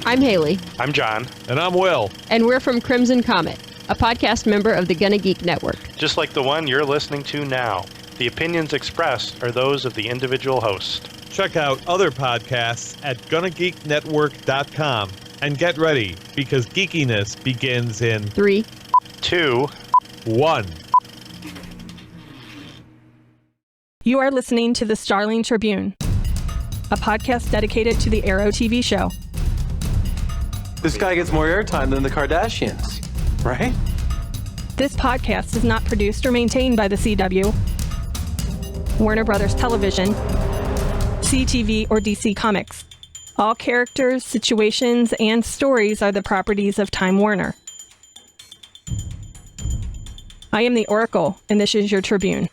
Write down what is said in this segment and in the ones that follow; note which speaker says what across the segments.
Speaker 1: I'm Haley.
Speaker 2: I'm John.
Speaker 3: And I'm Will.
Speaker 1: And we're from Crimson Comet, a podcast member of the Gonna Geek Network.
Speaker 2: Just like the one you're listening to now. The opinions expressed are those of the individual host.
Speaker 3: Check out other podcasts at GonnaGeekNetwork.com. And get ready, because geekiness begins in
Speaker 1: 3,
Speaker 2: 2,
Speaker 3: 1.
Speaker 4: You are listening to the Starling Tribune, a podcast dedicated to the Arrow TV show.
Speaker 5: This guy gets more airtime than the Kardashians, right?
Speaker 4: This podcast is not produced or maintained by the CW, Warner Brothers Television, CTV, or DC Comics. All characters, situations, and stories are the properties of Time Warner. I am the Oracle, and this is your Tribune.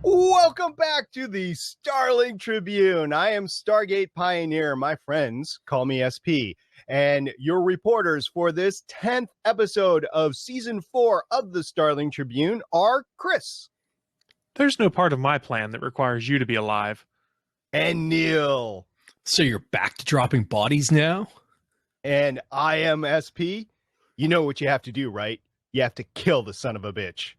Speaker 6: Welcome back to the Starling Tribune. I am Stargate Pioneer. My friends call me SP. And your reporters for this 10th episode of Season 4 of the Starling Tribune are Chris.
Speaker 7: There's no part of my plan that requires you to be alive.
Speaker 6: And Neil.
Speaker 8: So you're back to dropping bodies now?
Speaker 6: And I am SP. You know what you have to do, right? You have to kill the son of a bitch.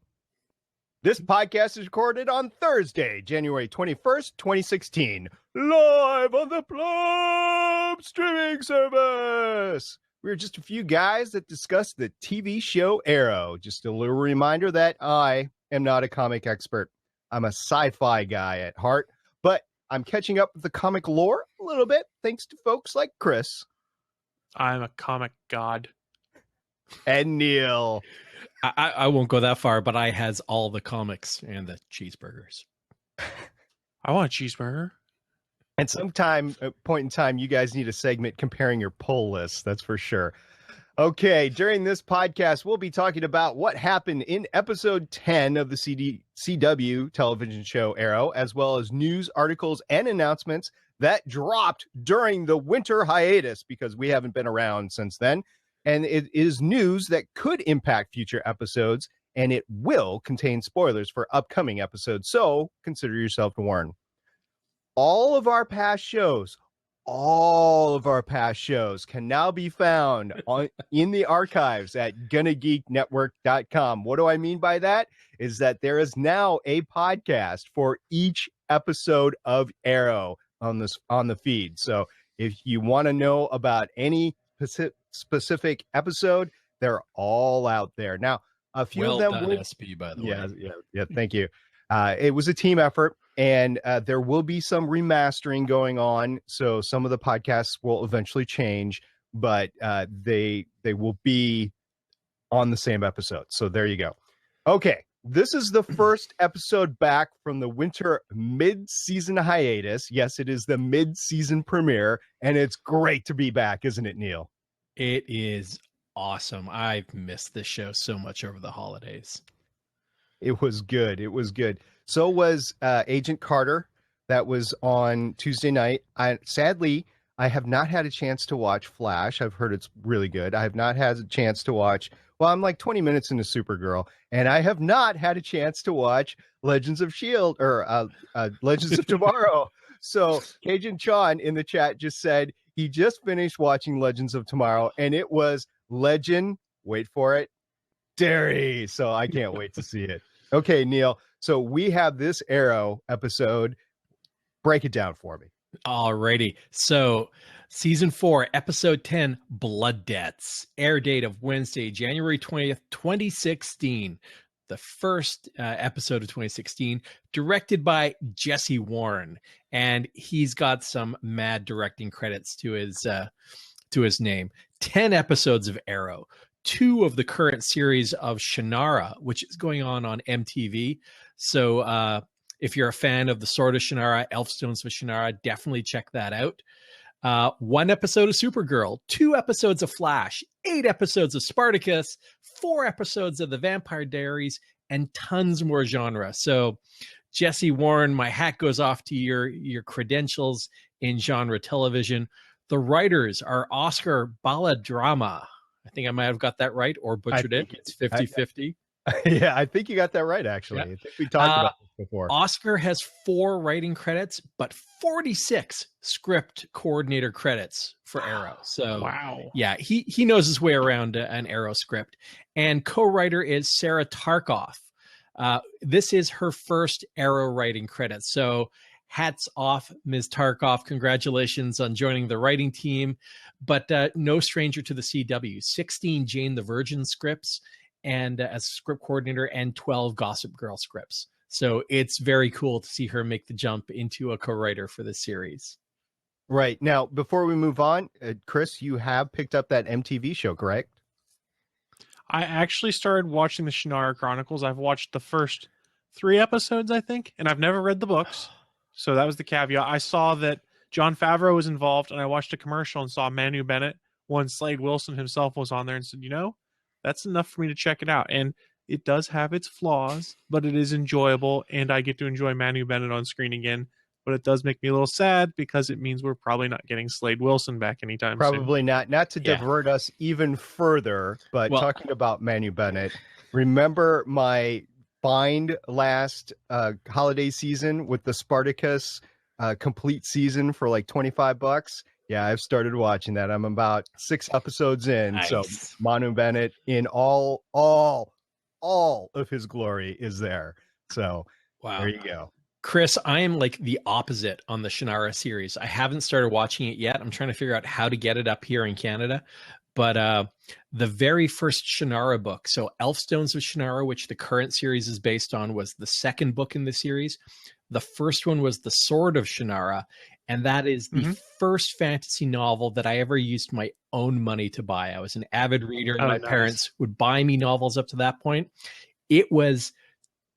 Speaker 6: This podcast is recorded on Thursday, January 21st, 2016, live on the Plum streaming service. We're just a few guys that discuss the TV show Arrow. Just a little reminder that I am not a comic expert. I'm a sci-fi guy at heart, but I'm catching up with the comic lore a little bit, thanks to folks like Chris.
Speaker 7: I'm a comic god.
Speaker 6: And Neil.
Speaker 8: I won't go that far, but I has all the comics and the cheeseburgers.
Speaker 7: I want a cheeseburger.
Speaker 6: And sometime, point in time, you guys need a segment comparing your pull lists. That's for sure. Okay, during this podcast, we'll be talking about what happened in episode 10 of the CW television show Arrow, as well as news, articles, and announcements that dropped during the winter hiatus, because we haven't been around since then. And it is news that could impact future episodes, and it will contain spoilers for upcoming episodes. So consider yourself warned. All of our past shows can now be found in the archives at GonnaGeekNetwork.com. What do I mean by that? Is that there is now a podcast for each episode of Arrow on the feed. So if you want to know about any specific episode, they're all out there now. A few of them will
Speaker 8: SP, by the way.
Speaker 6: Yeah, thank you. It was a team effort, and there will be some remastering going on, so some of the podcasts will eventually change, but they will be on the same episode. So there you go. Okay, this is the first episode back from the winter mid-season hiatus. Yes, it is the mid-season premiere, and it's great to be back, isn't it, Neil?
Speaker 8: It is awesome. I've missed this show so much over the holidays.
Speaker 6: It was good. It was good. So was Agent Carter. That was on Tuesday night. Sadly, I have not had a chance to watch Flash. I've heard it's really good. I have not had a chance to watch. Well, I'm like 20 minutes into Supergirl, and I have not had a chance to watch Legends of S.H.I.E.L.D. or Legends of Tomorrow. So Cajun Sean in the chat just said he just finished watching Legends of Tomorrow, and it was legend. Wait for it. Derry. So I can't wait to see it. Okay, Neil. So we have this Arrow episode. Break it down for me.
Speaker 8: Alrighty. So season 4, episode 10, Blood Debts. Air date of Wednesday, January 20th, 2016. The first episode of 2016, directed by Jesse Warren, and he's got some mad directing credits to his name. 10 episodes of Arrow, 2 of the current series of Shannara, which is going on MTV. So if you're a fan of the Sword of Shannara, Elfstones of Shannara, definitely check that out. 1 episode of Supergirl, 2 episodes of Flash, 8 episodes of Spartacus, 4 episodes of The Vampire Diaries, and tons more genre. So Jesse Warren, my hat goes off to your credentials in genre television. The writers are Oscar Baladrama. I think I might have got that right or butchered it. It's 50-50.
Speaker 6: Yeah, I think you got that right, actually.
Speaker 8: Yeah.
Speaker 6: I think we talked about this before.
Speaker 8: Oscar has 4 writing credits, but 46 script coordinator credits for Arrow. So,
Speaker 7: Wow.
Speaker 8: yeah, he knows his way around an Arrow script. And co-writer is Sarah Tarkoff. This is her first Arrow writing credit. So, hats off, Ms. Tarkoff. Congratulations on joining the writing team. But no stranger to the CW. 16 Jane the Virgin scripts, and as script coordinator, and 12 Gossip Girl scripts. So it's very cool to see her make the jump into a co-writer for this series.
Speaker 6: Right. Now, before we move on, Chris, you have picked up that MTV show, correct?
Speaker 7: I actually started watching the Shannara Chronicles. I've watched the first 3 episodes, I think, and I've never read the books. So that was the caveat. I saw that Jon Favreau was involved, and I watched a commercial and saw Manu Bennett. One Slade Wilson himself was on there and said, that's enough for me to check it out. And it does have its flaws, but it is enjoyable, and I get to enjoy Manu Bennett on screen again. But it does make me a little sad because it means we're probably not getting Slade Wilson back anytime soon.
Speaker 6: Probably not. Not to divert us even further, but talking about Manu Bennett, remember my find last holiday season with the Spartacus complete season for like $25? Yeah, I've started watching that. I'm about 6 episodes in. Nice. So Manu Bennett in all of his glory is there. So there you go.
Speaker 8: Chris, I am like the opposite on the Shannara series. I haven't started watching it yet. I'm trying to figure out how to get it up here in Canada. But the very first Shannara book, so Elfstones of Shannara, which the current series is based on, was the second book in the series. The first one was The Sword of Shannara, and that is the first fantasy novel that I ever used my own money to buy. I was an avid reader, and my parents would buy me novels up to that point. It was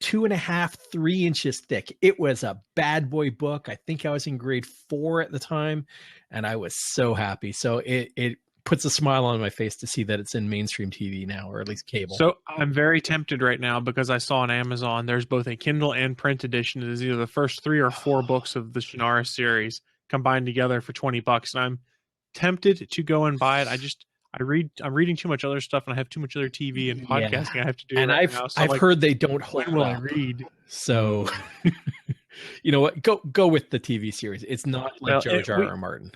Speaker 8: 2.5, 3 inches thick. It was a bad boy book. I think I was in grade 4 at the time, and I was so happy. So it puts a smile on my face to see that it's in mainstream TV now, or at least cable.
Speaker 7: So I'm very tempted right now because I saw on Amazon there's both a Kindle and print edition. It is either the first 3 or 4 books of the Shannara series combined together for $20, and I'm tempted to go and buy it. I'm reading too much other stuff, and I have too much other TV and podcasting I have to do.
Speaker 8: And
Speaker 7: I've
Speaker 8: heard they don't hold
Speaker 7: when will
Speaker 8: up.
Speaker 7: I read?
Speaker 8: So you know what? Go with the TV series. It's not like George R.R. Martin.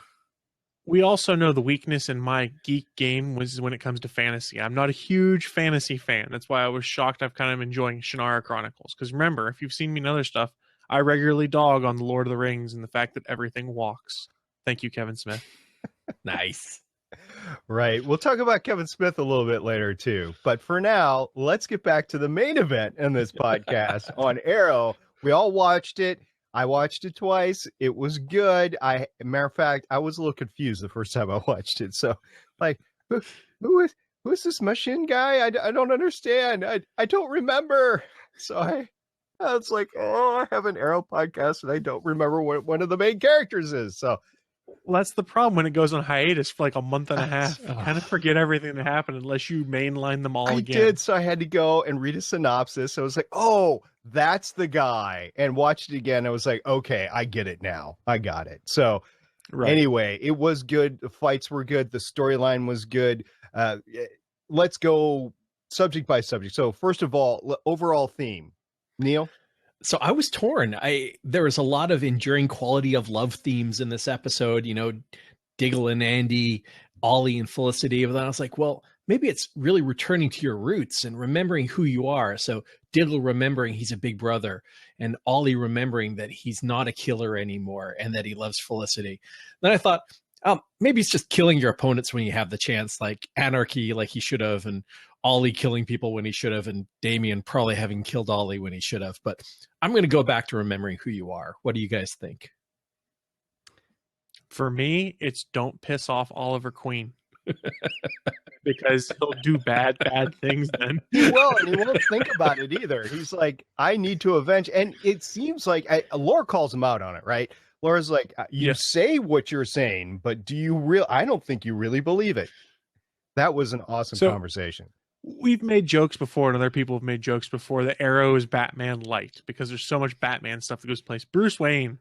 Speaker 7: We also know the weakness in my geek game was when it comes to fantasy. I'm not a huge fantasy fan. That's why I was shocked I've kind of enjoying Shannara Chronicles. Because remember, if you've seen me in other stuff, I regularly dog on The Lord of the Rings and the fact that everything walks. Thank you, Kevin Smith.
Speaker 8: Nice.
Speaker 6: Right. We'll talk about Kevin Smith a little bit later, too. But for now, let's get back to the main event in this podcast on Arrow. We all watched it. I watched it twice. It was good. Matter of fact, I was a little confused the first time I watched it. So, like, who is this machine guy? I don't understand. I don't remember. So I was like, I have an Arrow podcast and I don't remember what one of the main characters is. So,
Speaker 7: well, that's the problem when it goes on hiatus for like a month and a half. You kind of forget everything that happened unless you mainline them all again.
Speaker 6: I did, so I had to go and read a synopsis. I was like, oh, that's the guy. And watched it again. I was like, okay, I get it now. I got it. So anyway, it was good. The fights were good. The storyline was good. Let's go subject by subject. So first of all, overall theme. Neil?
Speaker 8: So I was torn. There was a lot of enduring quality of love themes in this episode, Diggle and Andy, Ollie and Felicity. But then I was like, well, maybe it's really returning to your roots and remembering who you are. So Diggle remembering he's a big brother, and Ollie remembering that he's not a killer anymore and that he loves Felicity. Then I thought, maybe it's just killing your opponents when you have the chance, like Anarchy, like he should have, and Ollie killing people when he should have, and Damien probably having killed Ollie when he should have. But I'm going to go back to remembering who you are. What do you guys think?
Speaker 7: For me, it's don't piss off Oliver Queen. Because he'll do bad things then.
Speaker 6: He will, and he won't think about it either. He's like, I need to avenge. And it seems like Laura calls him out on it, right? Laura's like, you say what you're saying, but do you I don't think you really believe it. That was an awesome conversation.
Speaker 7: We've made jokes before, and other people have made jokes before, that Arrow is Batman light because there's so much Batman stuff that goes in place. Bruce Wayne,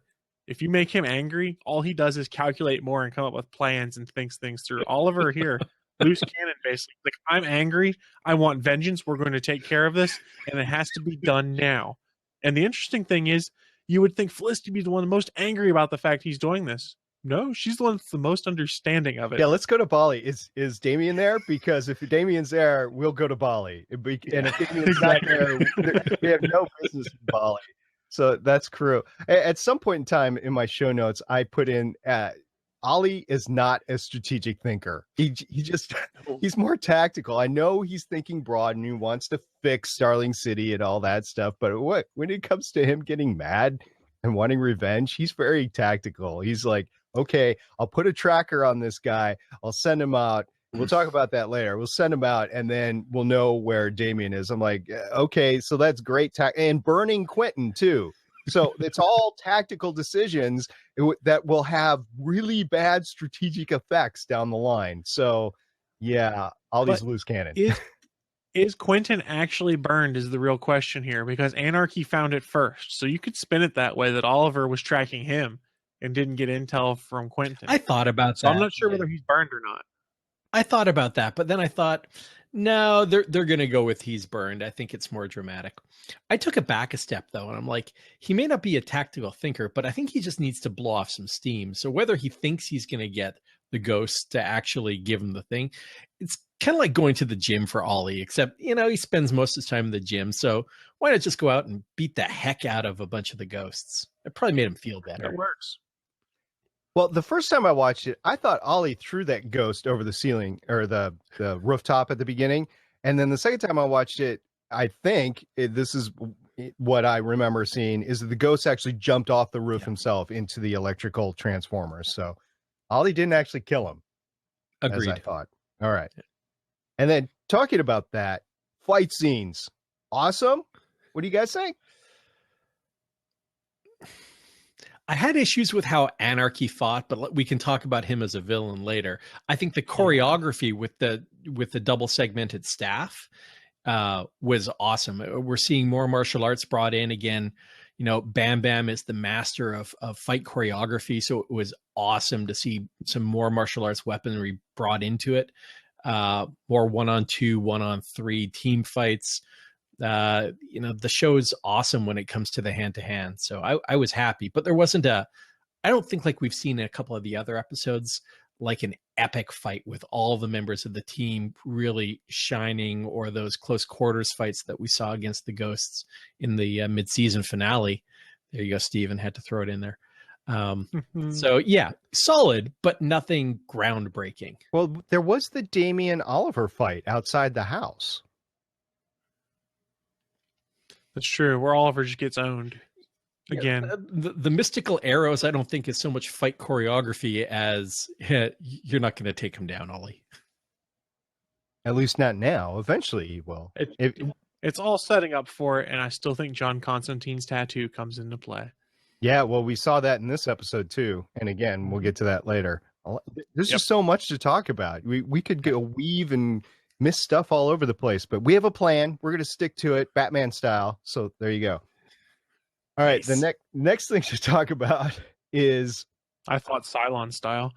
Speaker 7: if you make him angry, all he does is calculate more and come up with plans and thinks things through. Oliver here loose cannon, basically. Like, I'm angry. I want vengeance. We're going to take care of this, and it has to be done now. And the interesting thing is, you would think Felicity would be the one most angry about the fact he's doing this. No, she's the one that's the most understanding of it.
Speaker 6: Yeah, let's go to Bali. Is Damien there? Because if Damien's there, we'll go to Bali. And if Damien's not there, we have no business in Bali. So that's crew. At some point in time in my show notes, I put in Ollie is not a strategic thinker. He's more tactical. I know he's thinking broad and he wants to fix Starling City and all that stuff. But when it comes to him getting mad and wanting revenge, he's very tactical. He's like, okay, I'll put a tracker on this guy. I'll send him out. We'll talk about that later. We'll send him out and then we'll know where Damien is. I'm like, okay, so that's great. And burning Quentin too. So it's all tactical decisions that will have really bad strategic effects down the line. So yeah, all these loose cannon.
Speaker 7: Is Quentin actually burned is the real question here, because Anarchy found it first. So you could spin it that way, that Oliver was tracking him and didn't get intel from Quentin.
Speaker 8: I thought about that.
Speaker 7: So I'm not sure whether he's burned or not.
Speaker 8: I thought about that, but then I thought, no, they're going to go with he's burned. I think it's more dramatic. I took it back a step, though, and I'm like, he may not be a tactical thinker, but I think he just needs to blow off some steam. So whether he thinks he's going to get the ghost to actually give him the thing, it's kind of like going to the gym for Ollie, except, he spends most of his time in the gym. So why not just go out and beat the heck out of a bunch of the ghosts? It probably made him feel better.
Speaker 7: It works.
Speaker 6: Well, the first time I watched it, I thought Ollie threw that ghost over the ceiling or the rooftop at the beginning. And then the second time I watched it, I think this is what I remember seeing, is that the ghost actually jumped off the roof himself into the electrical transformers. So Ollie didn't actually kill him.
Speaker 8: Agreed.
Speaker 6: As I thought. All right. And then talking about that, fight scenes. Awesome. What do you guys think?
Speaker 8: I had issues with how Anarchy fought, but we can talk about him as a villain later. I think the choreography with the double segmented staff was awesome. We're seeing more martial arts brought in again. Bam Bam is the master of fight choreography, so it was awesome to see some more martial arts weaponry brought into it. More 1-on-2, 1-on-3 team fights. The show is awesome when it comes to the hand-to-hand. So I was happy, but there wasn't I don't think, like we've seen in a couple of the other episodes, like an epic fight with all the members of the team really shining, or those close quarters fights that we saw against the ghosts in the mid-season finale. There you go, Steven, had to throw it in there. So yeah, solid, but nothing groundbreaking.
Speaker 6: Well, there was the Damien Oliver fight outside the house.
Speaker 7: That's true. Where Oliver just gets owned again.
Speaker 8: Yeah, the mystical arrows, I don't think is so much fight choreography as you're not going to take him down, Ollie.
Speaker 6: At least not now. Eventually he will.
Speaker 7: It's all setting up for it, and I still think John Constantine's tattoo comes into play.
Speaker 6: Yeah, well, we saw that in this episode too. And again, we'll get to that later. There's just so much to talk about. We could go weave and miss stuff all over the place, but we have a plan. We're going to stick to it, Batman style. So there you go. All right, nice. The next thing to talk about is...
Speaker 7: I thought Cylon style.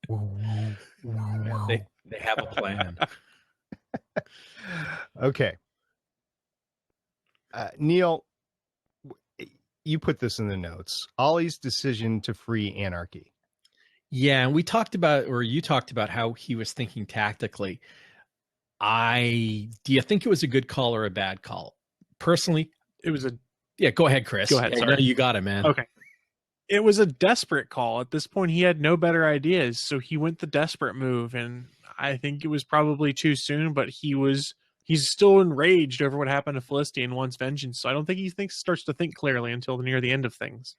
Speaker 8: They have a plan.
Speaker 6: Okay. Neil, you put this in the notes. Ollie's decision to free Anarchy.
Speaker 8: Yeah, and you talked about how he was thinking tactically. Do you think it was a good call or a bad call? Personally,
Speaker 7: it was
Speaker 8: Yeah, go ahead, Chris.
Speaker 7: Go ahead.
Speaker 8: Sorry. No, you got it, man.
Speaker 7: Okay. It was a desperate call. At this point, he had no better ideas, so he went the desperate move, and I think it was probably too soon, but he's still enraged over what happened to Felicity and wants vengeance, so I don't think he starts to think clearly until near the end of things.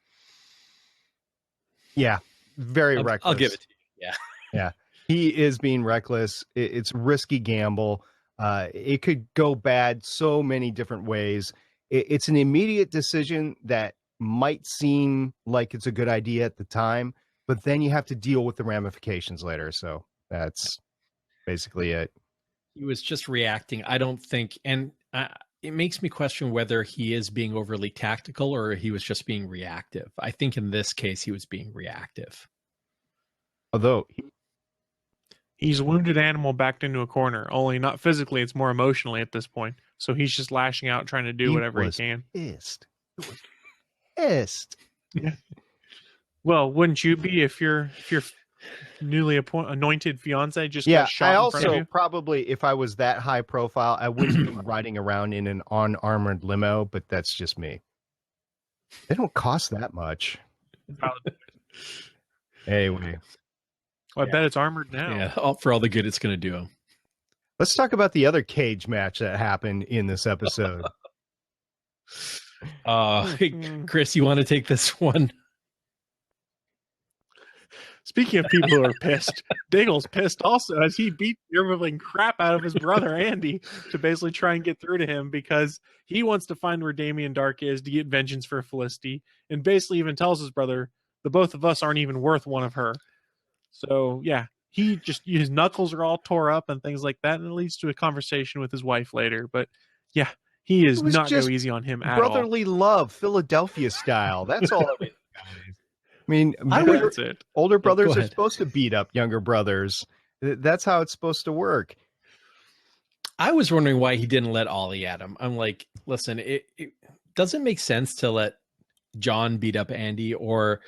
Speaker 6: Yeah, very reckless.
Speaker 8: I'll give it to you. Yeah.
Speaker 6: Yeah. He is being reckless. It's a risky gamble. It could go bad so many different ways. It's an immediate decision that might seem like it's a good idea at the time, but then you have to deal with the ramifications later. So that's basically it.
Speaker 8: He was just reacting. I don't think, and it makes me question whether he is being overly tactical or he was just being reactive. I think in this case, he was being reactive.
Speaker 6: Although
Speaker 7: He's a wounded animal backed into a corner. Only not physically; it's more emotionally at this point. So he's just lashing out, trying to do whatever he can.
Speaker 6: Pissed. He was pissed.
Speaker 7: Yeah. Well, wouldn't you be if your newly anointed fiance just got shot
Speaker 6: I
Speaker 7: in front of
Speaker 6: also
Speaker 7: you?
Speaker 6: probably, if I was that high profile, I wouldn't be riding around in an unarmored limo, but that's just me. They don't cost that much. Anyway.
Speaker 7: Well, I bet it's armored now.
Speaker 8: Yeah, for all the good it's going to do him.
Speaker 6: Let's talk about the other cage match that happened in this episode.
Speaker 8: Chris, you want to take this one?
Speaker 7: Speaking of people who are pissed, Diggle's pissed also as he beat the ever-living crap out of his brother Andy to basically try and get through to him because he wants to find where Damien Dark is to get vengeance for Felicity, and basically even tells his brother the both of us aren't even worth one of her. So yeah, his knuckles are all tore up and things like that, and it leads to a conversation with his wife later. But yeah, he is not go easy on him at all.
Speaker 6: Brotherly love, Philadelphia style. That's all it is, guys. I mean,
Speaker 7: that's it.
Speaker 6: Older brothers are supposed to beat up younger brothers. That's how it's supposed to work.
Speaker 8: I was wondering why he didn't let Ollie at him. I'm like, listen, it doesn't make sense to let John beat up Andy, or,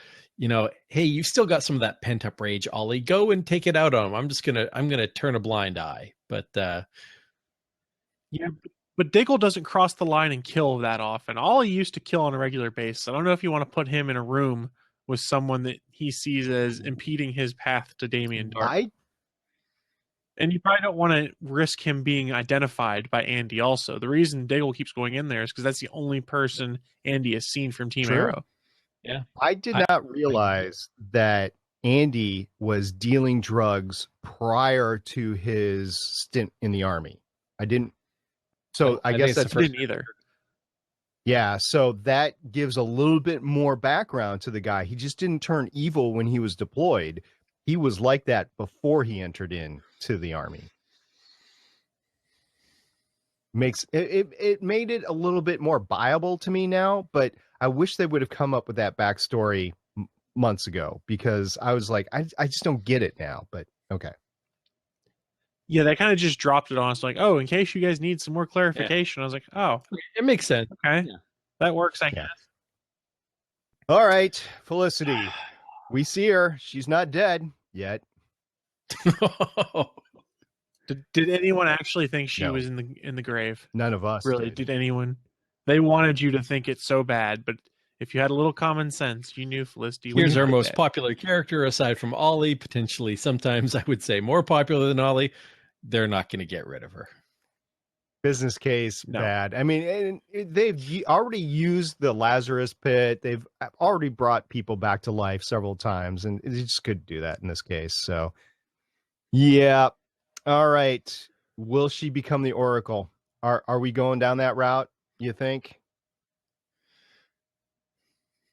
Speaker 8: hey, you've still got some of that pent up rage, Ollie. Go and take it out on him. I'm gonna turn a blind eye. But
Speaker 7: yeah, but Diggle doesn't cross the line and kill that often. Ollie used to kill on a regular basis. I don't know if you want to put him in a room with someone that he sees as impeding his path to Damien Dark. And you probably don't want to risk him being identified by Andy also. The reason Diggle keeps going in there is because that's the only person Andy has seen from Team Arrow.
Speaker 8: Yeah.
Speaker 6: I did not realize that Andy was dealing drugs prior to his stint in the army. I didn't. So I guess that's
Speaker 7: didn't either.
Speaker 6: Yeah, so that gives a little bit more background to the guy. He just didn't turn evil when he was deployed. He was like that before he entered into the army. It made it a little bit more viable to me now, but I wish they would have come up with that backstory months ago, because I was like, I just don't get it now, but okay.
Speaker 7: Yeah, they kind of just dropped it on us like, oh, in case you guys need some more clarification. Yeah. I was like, oh.
Speaker 8: It makes sense.
Speaker 7: Okay. Yeah. That works, I guess.
Speaker 6: All right, Felicity. We see her. She's not dead yet.
Speaker 7: Did anyone actually think she was in the grave?
Speaker 6: None of us.
Speaker 7: Really? Did anyone? They wanted you to think it so bad, but if you had a little common sense, you knew Felicity.
Speaker 8: Here's our most popular character, aside from Ollie, potentially sometimes I would say more popular than Ollie. They're not going to get rid of her.
Speaker 6: Business case, bad. I mean, they've already used the Lazarus pit. They've already brought people back to life several times, and they just couldn't do that in this case. So, yeah. All right. Will she become the Oracle? Are we going down that route, you think?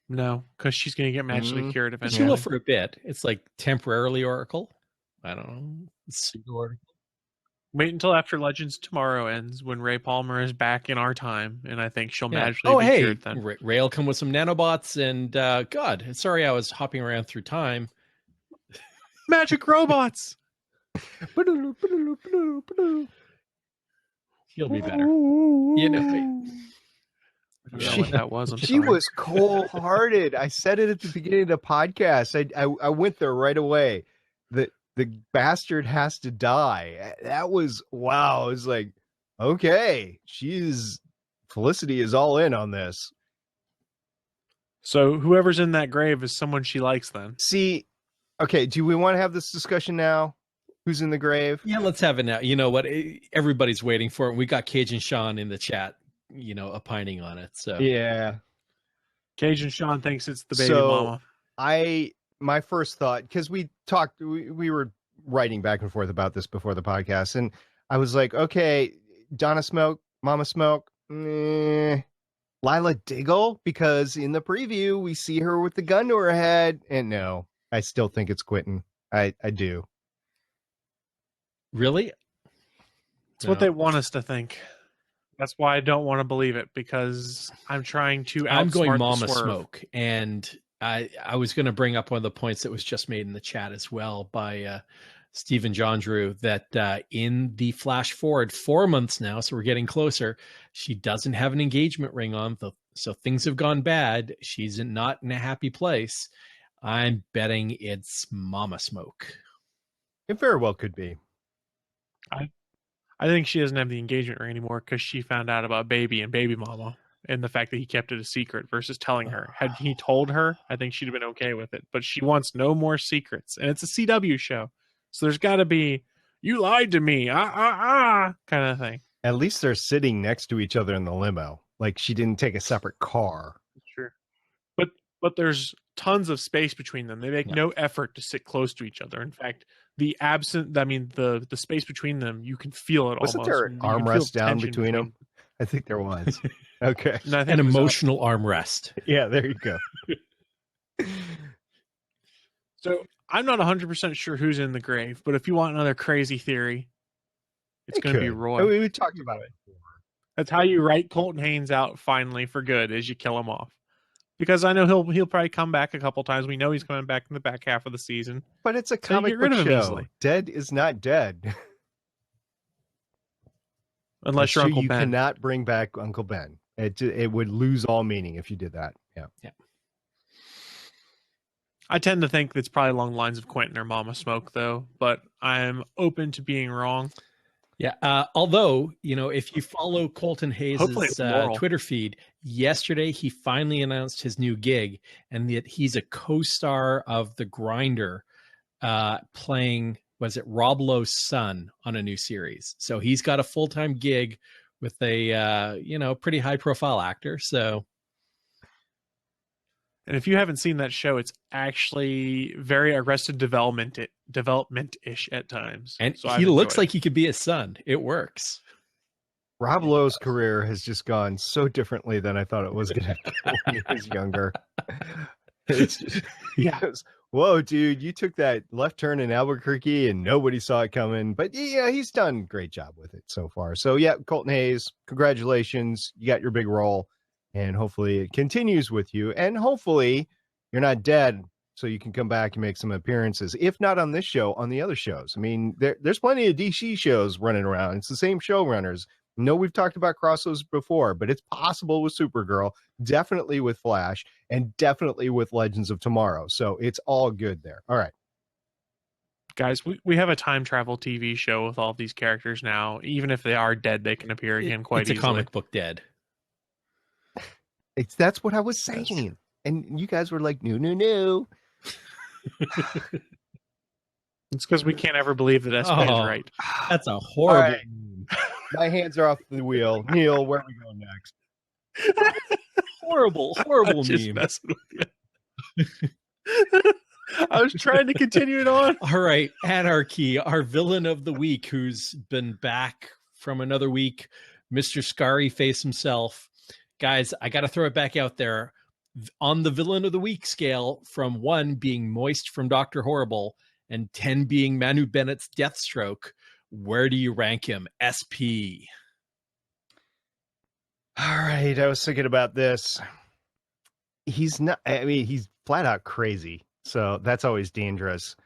Speaker 7: No, because she's going to get magically cured eventually.
Speaker 8: She will for a bit. It's like temporarily Oracle. I don't know. Oracle.
Speaker 7: Wait until after Legends Tomorrow ends, when Ray Palmer is back in our time, and I think she'll magically be cured then.
Speaker 8: Ray will come with some nanobots, and God, sorry I was hopping around through time.
Speaker 7: Magic robots!
Speaker 8: He'll be better. You know,
Speaker 7: I don't know what that was.
Speaker 6: She was cold-hearted. I said it at the beginning of the podcast. I went there right away. The bastard has to die. That was, wow. It was like, okay, Felicity is all in on this.
Speaker 7: So whoever's in that grave is someone she likes then.
Speaker 6: See, okay, do we want to have this discussion now? Who's in the grave?
Speaker 8: Yeah, let's have it now. You know what? Everybody's waiting for it. We got Cajun Sean in the chat, opining on it. So
Speaker 6: yeah.
Speaker 7: Cajun Sean thinks it's the baby mama.
Speaker 6: My first thought, because we were writing back and forth about this before the podcast, and I was like, okay, Donna Smoke, Mama Smoke, Lila Diggle, because in the preview we see her with the gun to her head, and no, I still think it's Quentin. I do.
Speaker 8: Really?
Speaker 7: It's what they want us to think. That's why I don't want to believe it, because I'm trying to
Speaker 8: I'm going Mama Smoke, and I was going to bring up one of the points that was just made in the chat as well by Stephen John Drew, that in the flash forward 4 months now, so we're getting closer, she doesn't have an engagement ring on, so things have gone bad. She's not in a happy place. I'm betting it's Mama Smoke.
Speaker 6: It very well could be.
Speaker 7: I think she doesn't have the engagement ring anymore because she found out about baby and baby mama and the fact that he kept it a secret versus telling her. Had he told her, I think she'd have been okay with it. But she wants no more secrets. And it's a CW show. So there's got to be, you lied to me, kind of thing.
Speaker 6: At least they're sitting next to each other in the limo. Like she didn't take a separate car.
Speaker 7: Sure. But there's tons of space between them. They make no effort to sit close to each other. In fact, the space between them, you can feel it.
Speaker 6: Wasn't
Speaker 7: almost.
Speaker 6: there an armrest down between them? I think there was. Okay.
Speaker 7: No,
Speaker 8: An emotional armrest.
Speaker 6: Yeah, there you go.
Speaker 7: So I'm not 100% sure who's in the grave, but if you want another crazy theory, it's going to be Roy.
Speaker 6: I mean, we talked about it before.
Speaker 7: That's how you write Colton Haynes out finally for good, is you kill him off. Because I know he'll probably come back a couple times. We know he's coming back in the back half of the season.
Speaker 6: But it's a
Speaker 7: So you
Speaker 6: comic
Speaker 7: get rid
Speaker 6: book
Speaker 7: of him
Speaker 6: show.
Speaker 7: easily.
Speaker 6: Dead is not dead.
Speaker 7: Unless you're Uncle
Speaker 6: you
Speaker 7: Ben.
Speaker 6: cannot bring back Uncle Ben. It would lose all meaning if you did that. Yeah.
Speaker 7: I tend to think it's probably along the lines of Quentin or Mama Smoke, though. But I'm open to being wrong.
Speaker 8: Yeah. Although, if you follow Colton Hayes'
Speaker 7: Hopefully it's moral.
Speaker 8: Twitter feed, yesterday he finally announced his new gig and that he's a co-star of The Grinder, playing, Rob Lowe's son on a new series. So he's got a full-time gig with a, pretty high-profile actor. So.
Speaker 7: And if you haven't seen that show, it's actually very Arrested Development-ish at times.
Speaker 8: And
Speaker 7: so
Speaker 8: he looks like he could be his son. It works.
Speaker 6: Rob Lowe's career has just gone so differently than I thought it was going to go when he was younger. It's just, he goes, whoa, dude, you took that left turn in Albuquerque and nobody saw it coming. But yeah, he's done a great job with it so far. So yeah, Colton Hayes, congratulations. You got your big role. And hopefully it continues with you. And hopefully you're not dead so you can come back and make some appearances. If not on this show, on the other shows. I mean, there's plenty of DC shows running around. It's the same showrunners. I know we've talked about crossovers before, but it's possible with Supergirl, definitely with Flash, and definitely with Legends of Tomorrow. So it's all good there. All right.
Speaker 7: Guys, we have a time travel TV show with all of these characters now. Even if they are dead, they can appear again quite easily.
Speaker 8: It's a comic book dead.
Speaker 6: That's what I was saying. And you guys were like, no.
Speaker 7: It's because we can't ever believe that SP is right.
Speaker 8: That's a horrible.
Speaker 6: Right. My hands are off the wheel. Neil, where are we going next?
Speaker 8: horrible
Speaker 7: Just
Speaker 8: meme.
Speaker 7: messing with you. I was trying to continue it on.
Speaker 8: All right, Anarchy, our villain of the week, who's been back from another week, Mr. Scary Face himself. Guys, I got to throw it back out there. On the villain of the week scale, from 1 being Moist from Dr. Horrible and 10 being Manu Bennett's Deathstroke, where do you rank him? SP.
Speaker 6: All right, I was thinking about this. He's not, I mean, he's flat out crazy. So that's always dangerous.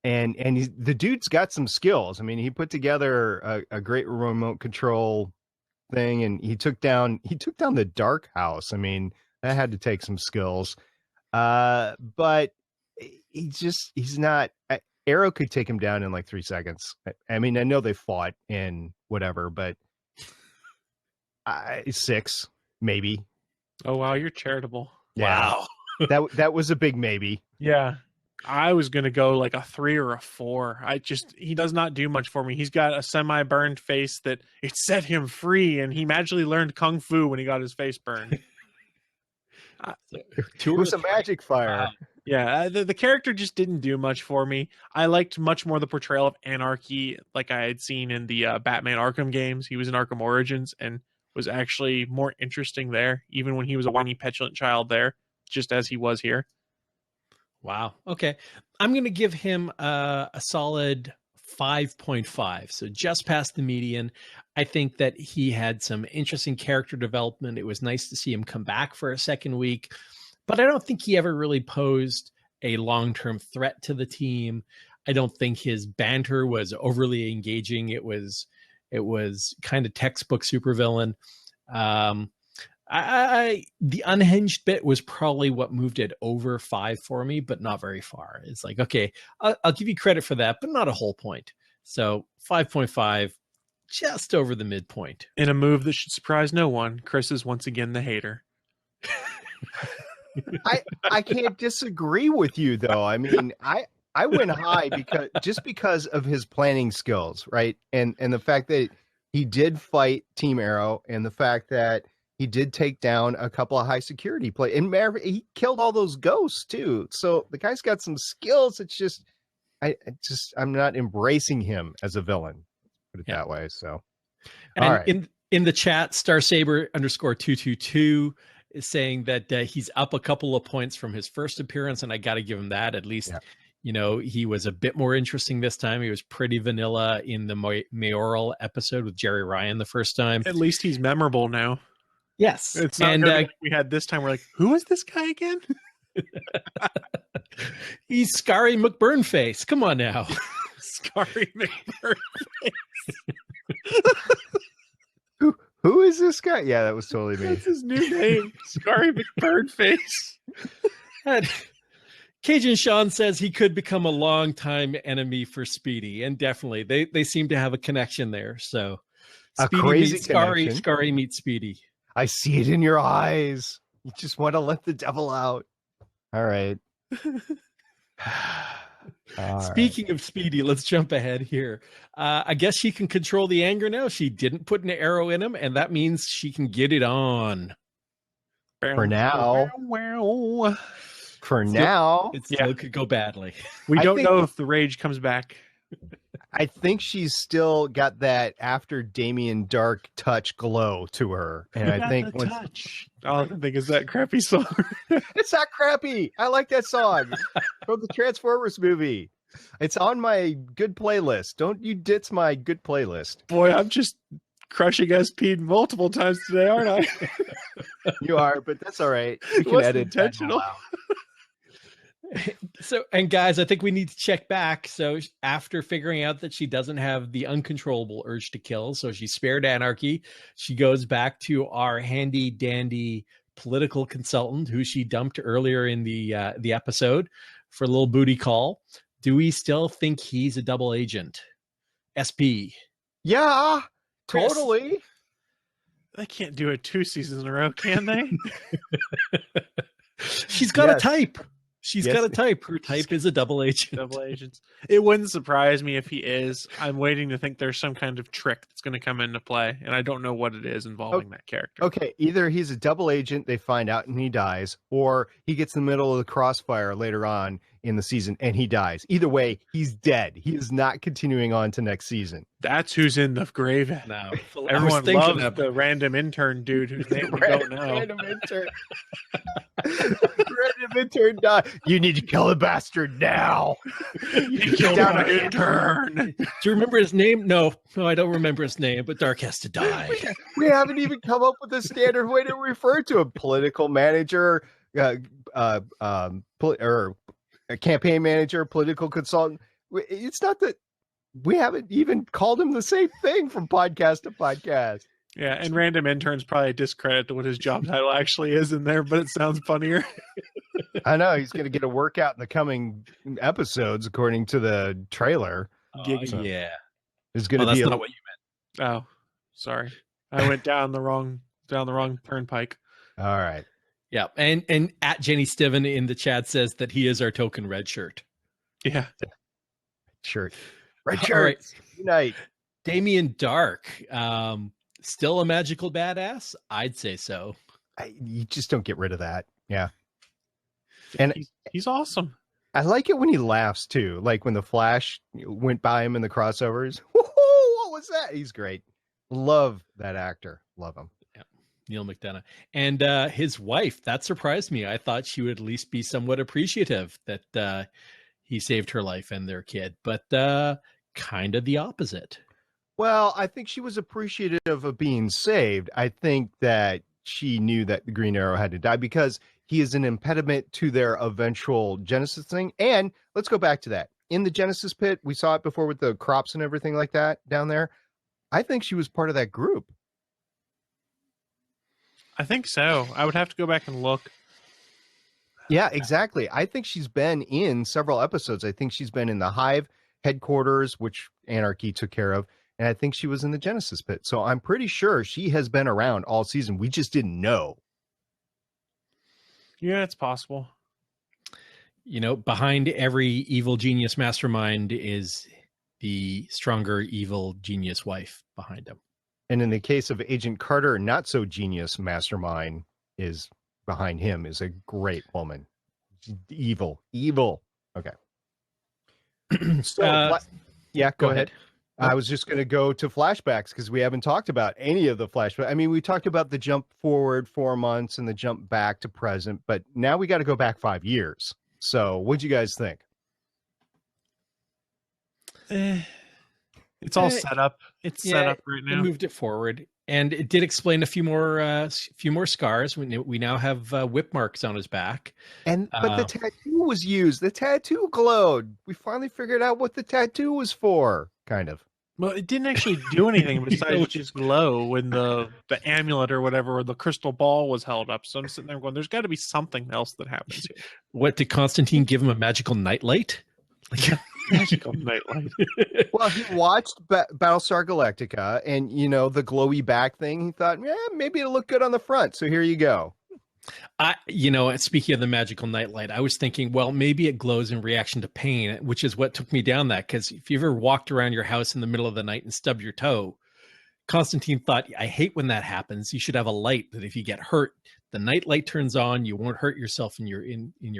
Speaker 6: And the dude's got some skills. I mean, he put together a great remote control thing, and he took down the Dark House. I mean, that had to take some skills. But he's not. Arrow could take him down in like 3 seconds. I mean, I know they fought in whatever, but 6 maybe.
Speaker 7: Oh wow, you're charitable.
Speaker 6: Yeah. Wow, that was a big maybe.
Speaker 7: Yeah, I was gonna go like a 3 or a 4. He does not do much for me. He's got a semi-burned face that it set him free, and he magically learned kung fu when he got his face burned.
Speaker 6: It was a magic fire.
Speaker 7: Yeah, the character just didn't do much for me. I liked much more the portrayal of Anarchy, like I had seen in the Batman Arkham games. He was in Arkham Origins and was actually more interesting there, even when he was a whiny, petulant child there, just as he was here.
Speaker 8: Wow. Okay. I'm going to give him a solid 5.5. So just past the median. I think that he had some interesting character development. It was nice to see him come back for a second week, but I don't think he ever really posed a long-term threat to the team. I don't think his banter was overly engaging. It was kind of textbook supervillain. The unhinged bit was probably what moved it over 5 for me, but not very far. It's like, okay, I'll give you credit for that, but not a whole point. So 5.5, just over the midpoint.
Speaker 7: In a move that should surprise no one, Chris is once again the hater.
Speaker 6: I can't disagree with you though. I mean, I went high because of his planning skills, right? And the fact that he did fight Team Arrow, and the fact that he did take down a couple of high security play, and he killed all those ghosts too. So the guy's got some skills. It's just, I'm not embracing him as a villain. Put it that way. So,
Speaker 8: and
Speaker 6: all right.
Speaker 8: In the chat, Starsaber_222 is saying that he's up a couple of points from his first appearance, and I got to give him that. At least, he was a bit more interesting this time. He was pretty vanilla in the mayoral episode with Jerry Ryan the first time.
Speaker 7: At least he's memorable now.
Speaker 8: Yes.
Speaker 7: It's not like we had this time. We're like, who is this guy again?
Speaker 8: He's Scary McBurnface. Come on now.
Speaker 7: Scary McBurnface.
Speaker 6: Who is this guy? Yeah, that was totally me.
Speaker 7: That's his new name. Scary McBurnface.
Speaker 8: Cajun Sean says he could become a longtime enemy for Speedy, and definitely they seem to have a connection there. So Speedy
Speaker 6: a crazy
Speaker 8: meets Scary,
Speaker 6: connection.
Speaker 8: Scary meets Speedy.
Speaker 6: I see it in your eyes. You just want to let the devil out. All right.
Speaker 8: Speaking of Speedy, let's jump ahead here. I guess she can control the anger now. She didn't put an arrow in him, and that means she can get it on.
Speaker 6: For now.
Speaker 8: It still could go badly.
Speaker 7: We don't know if the rage comes back.
Speaker 6: I think she's still got that after Damien Dark touch glow to her. And I think
Speaker 7: touch. All I think is that crappy song.
Speaker 6: It's not crappy. I like that song from the Transformers movie. It's on my good playlist. Don't you ditch my good playlist.
Speaker 7: Boy, I'm just crushing SP multiple times today, aren't I?
Speaker 6: You are, but that's all right. You can edit
Speaker 7: intentional.
Speaker 6: that out.
Speaker 8: So, and guys, I think we need to check back. So after figuring out that she doesn't have the uncontrollable urge to kill, so she spared anarchy, she goes back to our handy dandy political consultant who she dumped earlier in the episode for a little booty call. Do we still think he's a double agent? SP.
Speaker 6: Yeah,
Speaker 8: Chris?
Speaker 6: totally.
Speaker 7: They can't do it 2 seasons in a row, can they?
Speaker 8: She's got a type. She's got a type. Her type is a double agent.
Speaker 7: Double agents. It wouldn't surprise me if he is. I'm waiting to think there's some kind of trick that's going to come into play, and I don't know what it is involving that character.
Speaker 6: Okay, either he's a double agent, they find out and he dies, or he gets in the middle of the crossfire later on in the season and he dies. Either way, he's dead. He is not continuing on to next season.
Speaker 7: That's who's in the grave now. Everyone loves the random intern dude whose name we don't know.
Speaker 6: Random intern. Random intern died. You need to kill the bastard now.
Speaker 7: You killed our intern.
Speaker 8: Do you remember his name? No, I don't remember his name, but Dark has to die.
Speaker 6: We haven't even come up with a standard way to refer to him. Political manager, or a campaign manager, political consultant. It's not that we haven't even called him the same thing from podcast to podcast.
Speaker 7: Yeah, and random intern's probably a discredit to what his job title actually is in there, but it sounds funnier.
Speaker 6: I know he's going to get a workout in the coming episodes, according to the trailer.
Speaker 8: Yeah,
Speaker 6: there's going to be.
Speaker 8: That's not what you meant.
Speaker 7: Oh, sorry, I went down the wrong turnpike.
Speaker 6: All right.
Speaker 8: Yeah, and at Jenny Stiven in the chat says that he is our token red shirt.
Speaker 7: Yeah,
Speaker 6: shirt. Red shirt.
Speaker 8: Right.
Speaker 6: Unite.
Speaker 8: Damien Dark. Still a magical badass? I'd say so.
Speaker 6: You just don't get rid of that. Yeah. And
Speaker 7: he's awesome.
Speaker 6: I like it when he laughs too. Like when the Flash went by him in the crossovers. What was that? He's great. Love that actor. Love him.
Speaker 8: Yeah. Neil McDonough. And his wife, that surprised me. I thought she would at least be somewhat appreciative that he saved her life and their kid, but kind of the opposite.
Speaker 6: Well, I think she was appreciative of being saved. I think that she knew that the Green Arrow had to die because he is an impediment to their eventual Genesis thing. And let's go back to that. in the Genesis pit. We saw it before with the crops and everything like that down there. I think she was part of that group.
Speaker 7: I think so. I would have to go back and look.
Speaker 6: Yeah, exactly. I think she's been in several episodes. I think she's been in the Hive headquarters, which Anarchy took care of. And I think she was in the Genesis pit. So I'm pretty sure she has been around all season. We just didn't know.
Speaker 7: Yeah, it's possible.
Speaker 8: You know, behind every evil genius mastermind is the stronger evil genius wife behind him.
Speaker 6: And in the case of Agent Carter, not so genius mastermind is behind him is a great woman. Evil. Okay. So, go ahead. I was just going to go to flashbacks because we haven't talked about any of the flashbacks. I mean, we talked about the jump forward 4 months and the jump back to present, but now we got to go back 5 years. So what'd you guys think?
Speaker 7: It's all set up. It's set up right now.
Speaker 8: They moved it forward, and it did explain a few more scars. We now have whip marks on his back.
Speaker 6: But the tattoo was used. The tattoo glowed. We finally figured out what the tattoo was for, kind of.
Speaker 7: Well, it didn't actually do anything besides just glow when the amulet or whatever, or the crystal ball was held up. So I'm sitting there going, there's got to be something else that happens here.
Speaker 8: What, did Constantine give him a magical nightlight?
Speaker 7: Magical nightlight.
Speaker 6: Well, he watched Battlestar Galactica and, the glowy back thing. He thought, maybe it'll look good on the front. So here you go.
Speaker 8: Speaking of the magical nightlight, I was thinking, well, maybe it glows in reaction to pain, which is what took me down that. Because if you ever walked around your house in the middle of the night and stubbed your toe, Constantine thought, I hate when that happens. You should have a light that if you get hurt, the night light turns on. You won't hurt yourself in your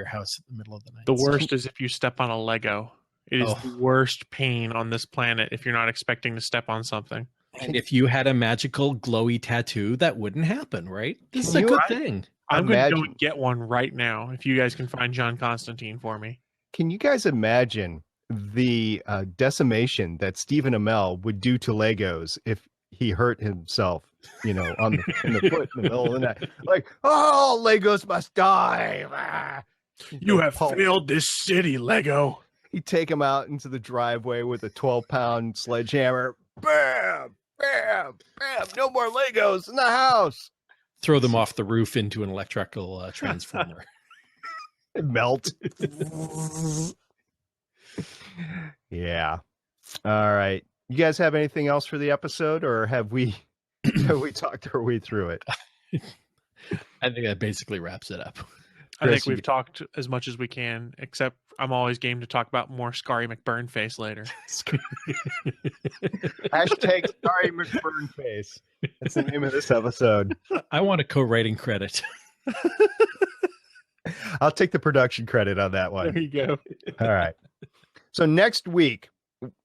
Speaker 8: house in the middle of the night.
Speaker 7: The worst is if you step on a Lego. It is the worst pain on this planet if you're not expecting to step on something.
Speaker 8: And if you had a magical glowy tattoo, that wouldn't happen, right? This is a good thing.
Speaker 7: I'm going to go and get one right now if you guys can find John Constantine for me.
Speaker 6: Can you guys imagine the decimation that Stephen Amell would do to Legos if he hurt himself, in the foot in the middle of the night? Like, oh, Legos must die.
Speaker 7: You have failed this city, Lego.
Speaker 6: He'd take him out into the driveway with a 12-pound sledgehammer. Bam, bam, bam. No more Legos in the house.
Speaker 8: Throw them off the roof into an electrical transformer.
Speaker 6: Melt. Yeah. All right. You guys have anything else for the episode, or have we talked our way through it?
Speaker 8: I think that basically wraps it up.
Speaker 7: I think we've talked as much as we can, except I'm always game to talk about more Scary McBurn face later.
Speaker 6: Hashtag Scary McBurn face. That's the name of this episode.
Speaker 8: I want a co-writing credit.
Speaker 6: I'll take the production credit on that one.
Speaker 7: There you go.
Speaker 6: All right. So next week,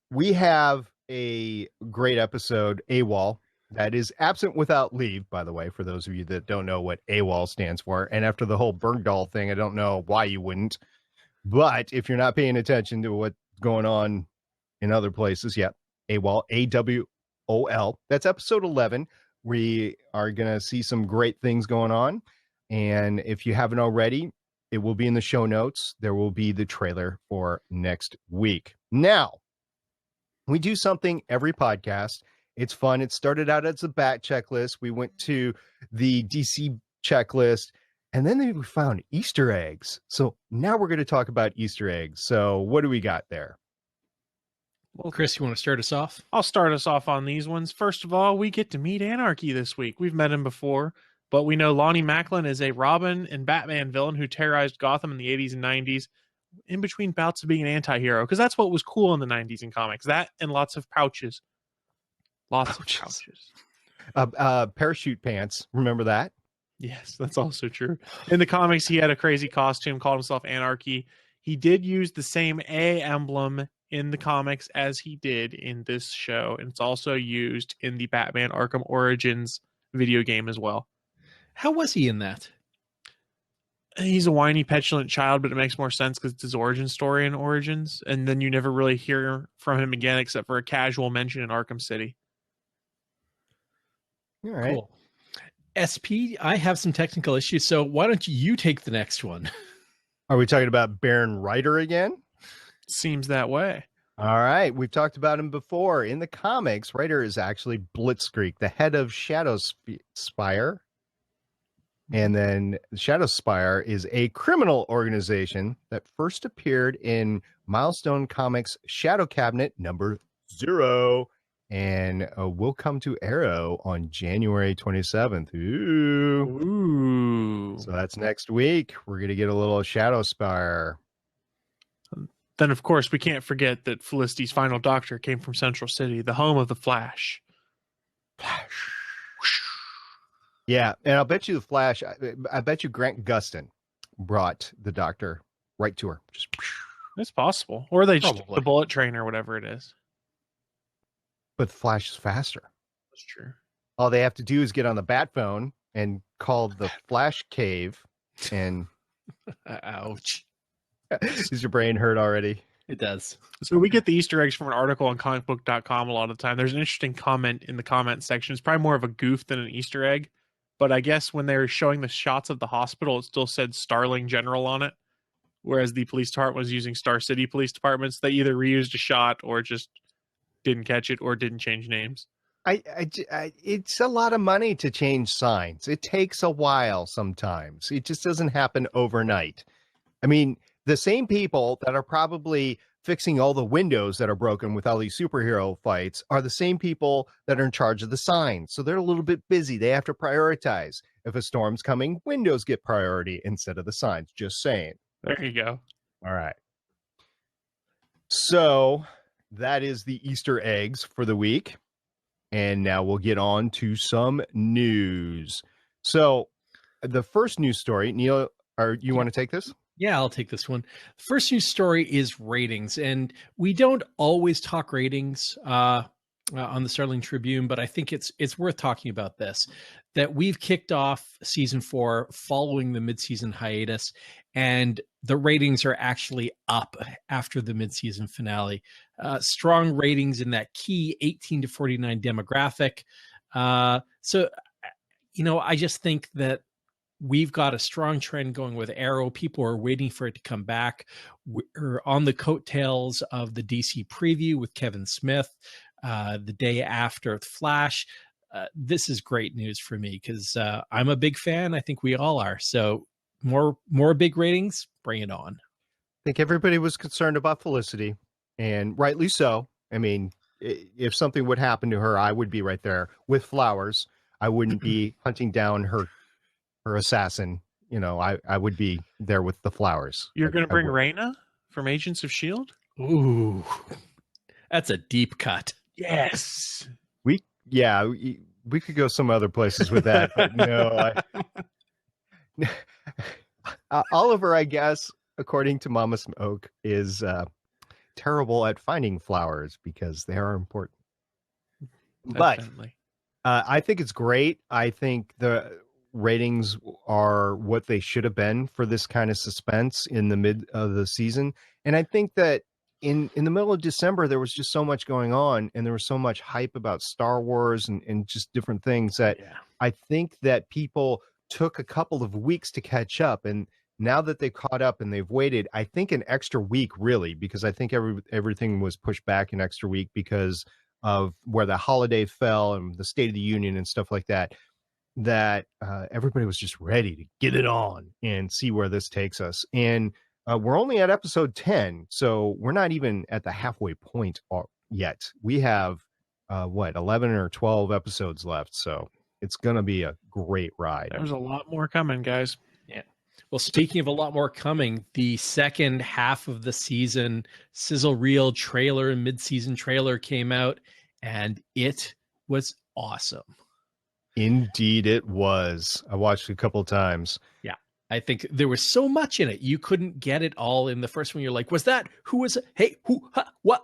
Speaker 6: we have a great episode, AWOL. That is absent without leave, by the way, for those of you that don't know what AWOL stands for. And after the whole Bergdahl thing, I don't know why you wouldn't. But if you're not paying attention to what's going on in other places, AWOL, AWOL. That's episode 11. We are going to see some great things going on. And if you haven't already, it will be in the show notes. There will be the trailer for next week. Now, we do something every podcast. It's fun. It started out as a bat checklist. We went to the DC checklist, and then we found Easter eggs. So now we're going to talk about Easter eggs. So what do we got there?
Speaker 8: Well, Chris, you want to start us off?
Speaker 7: I'll start us off on these ones. First of all, we get to meet Anarchy this week. We've met him before, but we know Lonnie Macklin is a Robin and Batman villain who terrorized Gotham in the 80s and 90s, in between bouts of being an anti-hero, because that's what was cool in the 90s in comics. That and lots of pouches. Lots of pouches.
Speaker 6: Parachute pants. Remember that?
Speaker 7: Yes, that's also true. In the comics, he had a crazy costume, called himself Anarchy. He did use the same A emblem in the comics as he did in this show, and it's also used in the Batman Arkham Origins video game as well.
Speaker 8: How was he in that?
Speaker 7: He's a whiny, petulant child, but it makes more sense because it's his origin story in Origins, and then you never really hear from him again except for a casual mention in Arkham City.
Speaker 6: All right.
Speaker 8: Cool. SP, I have some technical issues, so why don't you take the next one?
Speaker 6: Are we talking about Baron Ryder again?
Speaker 7: Seems that way.
Speaker 6: All right. We've talked about him before. In the comics, writer is actually Blitzkrieg, the head of Shadowspire. And then Shadowspire is a criminal organization that first appeared in Milestone Comics Shadow Cabinet number 0 and will come to Arrow on January 27th.
Speaker 7: Ooh.
Speaker 6: So that's next week. We're going to get a little Shadowspire.
Speaker 7: Then, of course, we can't forget that Felicity's final doctor came from Central City, the home of the Flash.
Speaker 6: Flash. Yeah, and I'll bet you the Flash, I bet you Grant Gustin brought the doctor right to her. Just
Speaker 7: It's possible. Or they just
Speaker 8: Probably.
Speaker 7: the bullet train or whatever it is.
Speaker 6: But Flash is faster.
Speaker 7: That's true.
Speaker 6: All they have to do is get on the bat phone and call the Flash Cave. And
Speaker 8: Ouch.
Speaker 6: is your brain hurt already?
Speaker 8: It does.
Speaker 7: So we get the Easter eggs from an article on comicbook.com a lot of the time. There's an interesting comment in the comment section. It's probably more of a goof than an Easter egg. But I guess when they were showing the shots of the hospital, it still said Starling General on it. Whereas the police department was using Star City Police Departments. They either reused a shot or just didn't catch it or didn't change names.
Speaker 6: It's a lot of money to change signs. It takes a while sometimes. It just doesn't happen overnight. I mean, the same people that are probably fixing all the windows that are broken with all these superhero fights are the same people that are in charge of the signs. So they're a little bit busy. They have to prioritize. If a storm's coming, windows get priority instead of the signs. Just saying.
Speaker 7: There you go.
Speaker 6: All right. So that is the Easter eggs for the week. And now we'll get on to some news. So the first news story, Neil, you want to take this?
Speaker 8: Yeah, I'll take this one. The first news story is ratings, and we don't always talk ratings on the Starling Tribune, but I think it's worth talking about this, that we've kicked off season 4 following the midseason hiatus, and the ratings are actually up after the midseason finale. Strong ratings in that key 18 to 49 demographic. So, I just think that we've got a strong trend going with Arrow. People are waiting for it to come back. We're on the coattails of the DC preview with Kevin Smith the day after Flash. This is great news for me because I'm a big fan. I think we all are. So more big ratings, bring it on.
Speaker 6: I think everybody was concerned about Felicity, and rightly so. I mean, if something would happen to her, I would be right there with flowers. I wouldn't be hunting down her assassin. I would be there with the flowers.
Speaker 7: You're going to bring Raina from Agents of S.H.I.E.L.D.?
Speaker 8: Ooh, that's a deep cut.
Speaker 7: Yes.
Speaker 6: We could go some other places with that, but no. Oliver, I guess, according to Mama Smoke, is terrible at finding flowers because they are important.
Speaker 7: Definitely.
Speaker 6: But I think it's great. I think the ratings are what they should have been for this kind of suspense in the mid of the season. And I think that in the middle of December, there was just so much going on and there was so much hype about Star Wars and just different things that I think that people took a couple of weeks to catch up. And now that they've caught up and they've waited, I think an extra week, really, because I think everything was pushed back an extra week because of where the holiday fell and the State of the Union and stuff like that, everybody was just ready to get it on and see where this takes us. And we're only at episode 10, so we're not even at the halfway point yet. We have, 11 or 12 episodes left, so it's going to be a great ride.
Speaker 7: There's a lot more coming, guys.
Speaker 8: Yeah. Well, speaking of a lot more coming, the second half of the season sizzle reel trailer and mid-season trailer came out, and it was awesome.
Speaker 6: Indeed it was. I watched it a couple of times.
Speaker 8: Yeah. I think there was so much in it. You couldn't get it all in the first one. You're like, was that? Who was it? Hey, who? Huh, what?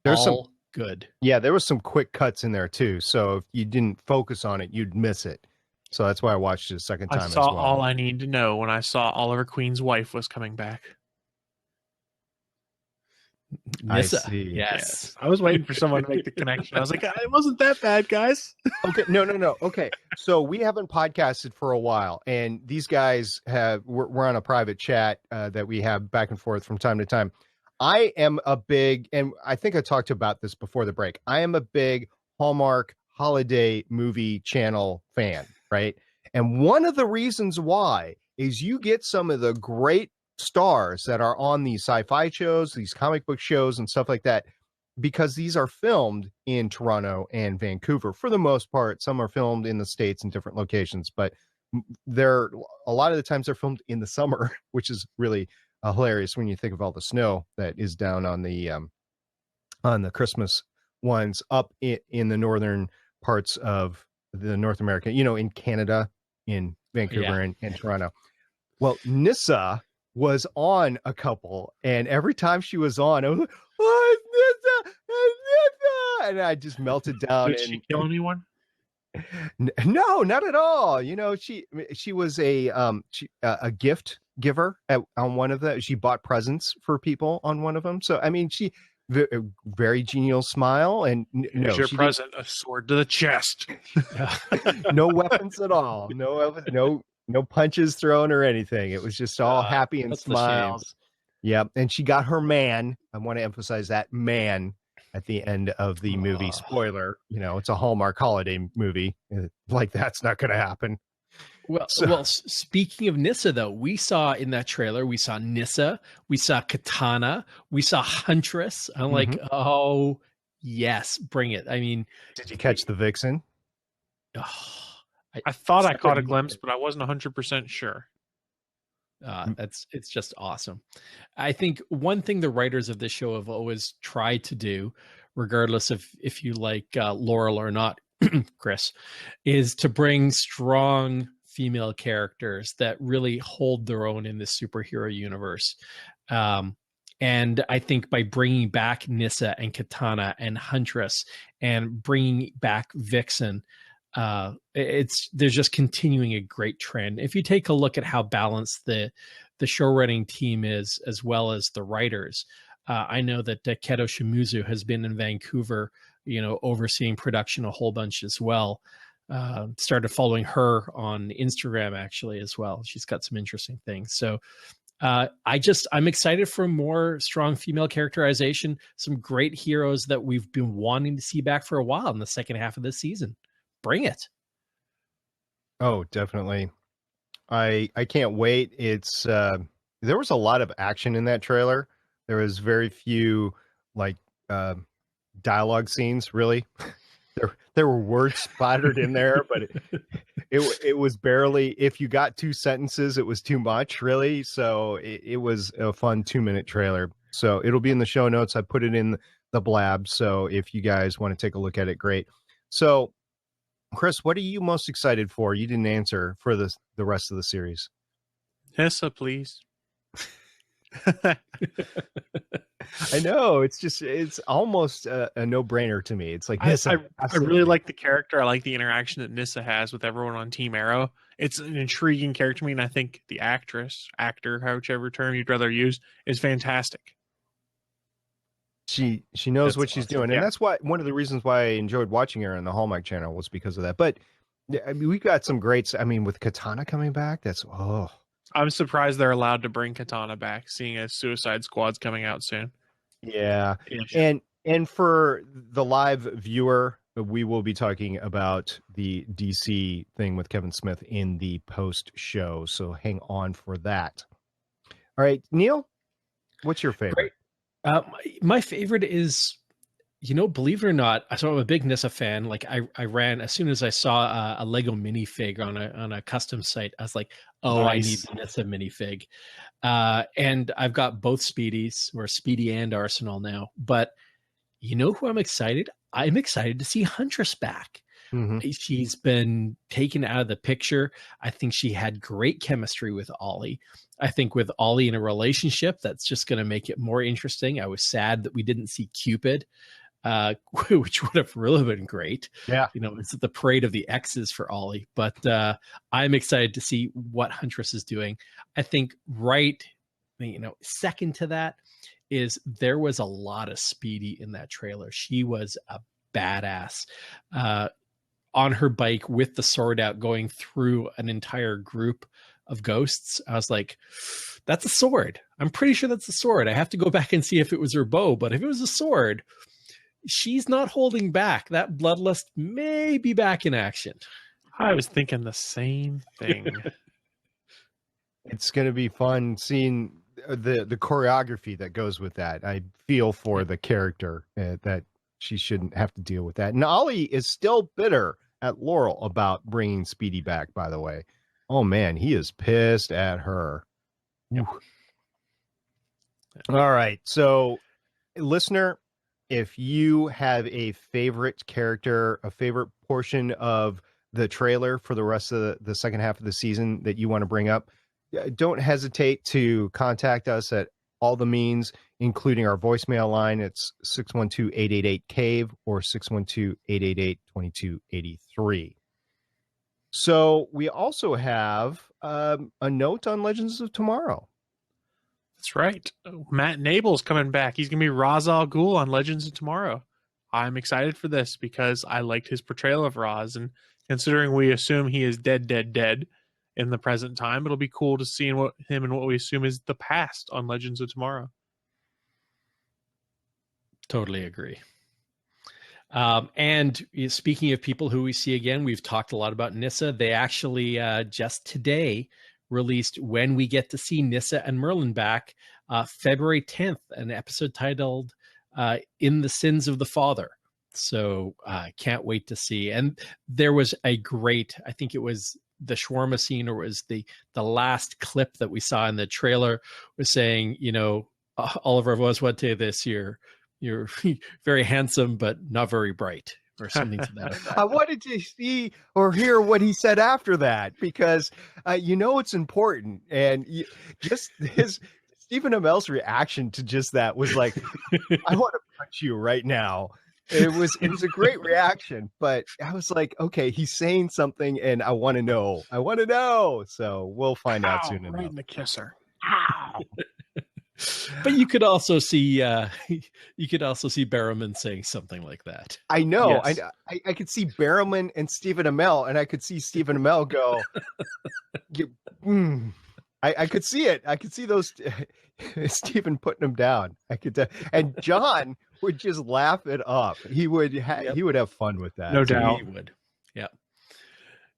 Speaker 6: There's
Speaker 8: all good.
Speaker 6: Yeah, there was some quick cuts in there too. So if you didn't focus on it, you'd miss it. So that's why I watched it a second time
Speaker 7: I
Speaker 6: as
Speaker 7: saw
Speaker 6: well.
Speaker 7: all I need to know when I saw Oliver Queen's wife was coming back.
Speaker 8: Nissa.
Speaker 6: I see.
Speaker 8: Yes.
Speaker 7: I was waiting for someone to make the connection. I was like, it wasn't that bad, guys.
Speaker 6: Okay, no. Okay, so we haven't podcasted for a while, and these guys we're on a private chat that we have back and forth from time to time. I am a big, and I think I talked about this before the break. I am a big Hallmark holiday movie channel fan, right? And one of the reasons why is you get some of the great stars that are on these sci-fi shows, these comic book shows and stuff like that, because these are filmed in Toronto and Vancouver for the most part. Some are filmed in the States in different locations, but they're a lot of the times they're filmed in the summer, which is really hilarious when you think of all the snow that is down on the Christmas ones up in the northern parts of the North America, in Canada, in Vancouver and Toronto. Well, Nissa was on a couple, and every time she was on, I was like, oh, it's Nissa, it's Nissa! And I just melted down.
Speaker 7: Did she kill anyone?
Speaker 6: No, not at all. She was a gift giver on one of them. She bought presents for people on one of them. So I mean, she very genial smile, and
Speaker 7: Here's your present, a sword to the chest.
Speaker 6: No weapons at all. No punches thrown or anything. It was just all happy and smiles. Yeah, and she got her man. I want to emphasize that man at the end of the movie. Spoiler, it's a Hallmark holiday movie. Like that's not going to happen.
Speaker 8: Well, speaking of Nissa, though, we saw in that trailer, we saw Nissa, we saw Katana, we saw Huntress. I'm like, oh, yes, bring it. I mean,
Speaker 6: did you catch the Vixen?
Speaker 7: I thought I caught a glimpse, but I wasn't 100% sure.
Speaker 8: It's just awesome. I think one thing the writers of this show have always tried to do, regardless of if you like Laurel or not, Chris, is to bring strong female characters that really hold their own in this superhero universe. And I think by bringing back Nissa and Katana and Huntress and bringing back Vixen, there's just continuing a great trend. If you take a look at how balanced the show running team is, as well as the writers, I know that Keto Shimizu has been in Vancouver, overseeing production a whole bunch as well. Started following her on Instagram actually as well. She's got some interesting things. So I'm excited for more strong female characterization, some great heroes that we've been wanting to see back for a while in the second half of this season. Bring it.
Speaker 6: Oh, definitely. I can't wait. It's there was a lot of action in that trailer. There was very few dialogue scenes, really. There were words splattered in there, but it was barely, if you got 2 sentences, it was too much, really. So it was a fun 2-minute trailer. So it'll be in the show notes. I put it in the blab. So if you guys want to take a look at it, great. So Chris, what are you most excited for? You didn't answer for the rest of the series.
Speaker 7: Nissa, please.
Speaker 6: I know, it's almost a no-brainer to me. It's like Nissa.
Speaker 7: I really like the character. I like the interaction that Nissa has with everyone on Team Arrow. It's an intriguing character to me, and I think the actor, whichever term you'd rather use, is fantastic.
Speaker 6: She knows what she's doing, and that's why one of the reasons why I enjoyed watching her on the Hallmark Channel was because of that. But I mean, we've got some greats. I mean, with Katana coming back,
Speaker 7: I'm surprised they're allowed to bring Katana back, seeing as Suicide Squad's coming out soon.
Speaker 6: Yeah. And for the live viewer, we will be talking about the DC thing with Kevin Smith in the post show, so hang on for that. All right, Neil, what's your favorite?
Speaker 8: My favorite is, believe it or not, so I'm a big Nissa fan. Like I ran as soon as I saw a Lego minifig on a custom site. I was like, oh, nice. I need the Nissa minifig. And I've got both Speedies, or Speedy and Arsenal now. But you know who I'm excited? I'm excited to see Huntress back. Mm-hmm. She's been taken out of the picture. I think she had great chemistry with Ollie. I think with Ollie in a relationship, that's just going to make it more interesting. I was sad that we didn't see Cupid, which would have really been great.
Speaker 6: Yeah.
Speaker 8: It's the parade of the exes for Ollie, but I'm excited to see what Huntress is doing. I think second to that is there was a lot of Speedy in that trailer. She was a badass. On her bike with the sword out, going through an entire group of ghosts. I was like, that's a sword. I'm pretty sure that's a sword. I have to go back and see if it was her bow, but if it was a sword, she's not holding back. That bloodlust may be back in action.
Speaker 7: I was thinking the same thing.
Speaker 6: It's going to be fun seeing the choreography that goes with that. I feel for the character that she shouldn't have to deal with that. And Ollie is still bitter at Laurel about bringing Speedy back, by the way. Oh, man, he is pissed at her. Yep. All right. So, listener, if you have a favorite character, a favorite portion of the trailer for the rest of the second half of the season that you want to bring up, don't hesitate to contact us at all the means, including our voicemail line. It's 612-888-CAVE or 612-888-2283. So we also have a note on Legends of Tomorrow.
Speaker 7: That's right. Matt Nable's coming back. He's going to be Ra's al Ghul on Legends of Tomorrow. I'm excited for this because I liked his portrayal of Ra's, and considering we assume he is dead in the present time, it'll be cool to see him and what we assume is the past on Legends of Tomorrow.
Speaker 8: Totally agree. And speaking of people who we see again, we've talked a lot about Nyssa. They actually just today released When We Get to See Nyssa and Merlin Back, February 10th, an episode titled In the Sins of the Father. So can't wait to see. And there was a great, I think it was the shawarma scene, or was the last clip that we saw in the trailer, was saying, Oliver Voswate this year, you're very handsome, but not very bright, or something to that effect.
Speaker 6: I wanted to see or hear what he said after that, because it's important. And just his Stephen Amell's reaction to just that was like, I want to punch you right now. It was a great reaction, but I was like, okay, he's saying something and I want to know. So we'll find out soon enough.
Speaker 7: Right in the kisser. Ow.
Speaker 8: But you could also see Barrowman saying something like that.
Speaker 6: I know.
Speaker 8: Yes.
Speaker 6: I could see Barrowman and Stephen Amell, and I could see Stephen Amell go. I could see it. I could see those Stephen putting him down. And John would just laugh it up. He would he would have fun with that.
Speaker 7: No doubt.
Speaker 8: He would. Yeah.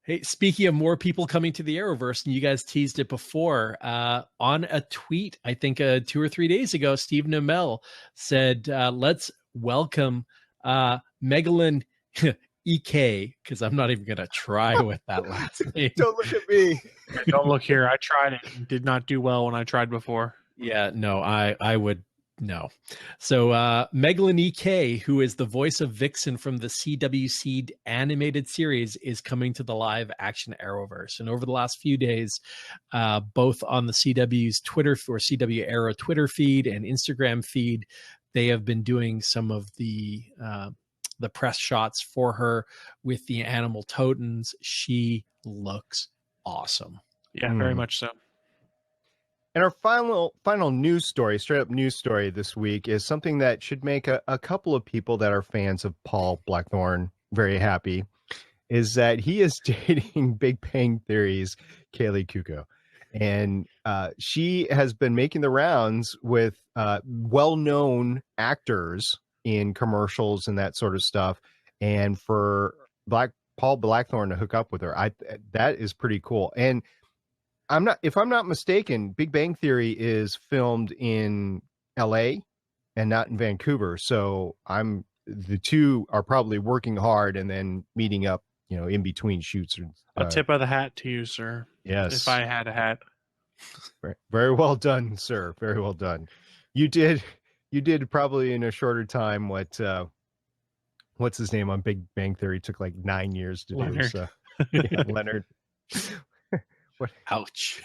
Speaker 8: Hey, speaking of more people coming to the Arrowverse, and you guys teased it before, on a tweet, I think 2 or 3 days ago, Stephen Amell said, let's welcome Megalyn EK, because I'm not even going to try with that last name.
Speaker 6: Don't look at me.
Speaker 7: Don't look here. I tried it and did not do well when I tried before.
Speaker 8: Yeah, no, I would. No. So Megalyn EK, who is the voice of Vixen from the CW Seed animated series, is coming to the live action Arrowverse. And over the last few days, both on the CW's Twitter or CW Arrow Twitter feed and Instagram feed, they have been doing some of the press shots for her with the animal totems. She looks awesome.
Speaker 7: Yeah, very much so.
Speaker 6: And our final news story, straight up news story this week, is something that should make a couple of people that are fans of Paul Blackthorne very happy, is that he is dating Big Bang Theory's Kaylee Cuoco. And she has been making the rounds with well-known actors in commercials and that sort of stuff. And for Paul Blackthorne to hook up with her, that is pretty cool. And if I'm not mistaken, Big Bang Theory is filmed in LA and not in Vancouver. So the two are probably working hard and then meeting up, in between shoots.
Speaker 7: A tip of the hat to you, sir.
Speaker 6: Yes.
Speaker 7: If I had a hat.
Speaker 6: Very well done, sir. Very well done. You did probably in a shorter time what what's his name on Big Bang Theory took like 9 years to do. So yeah, Leonard.
Speaker 8: What? Ouch.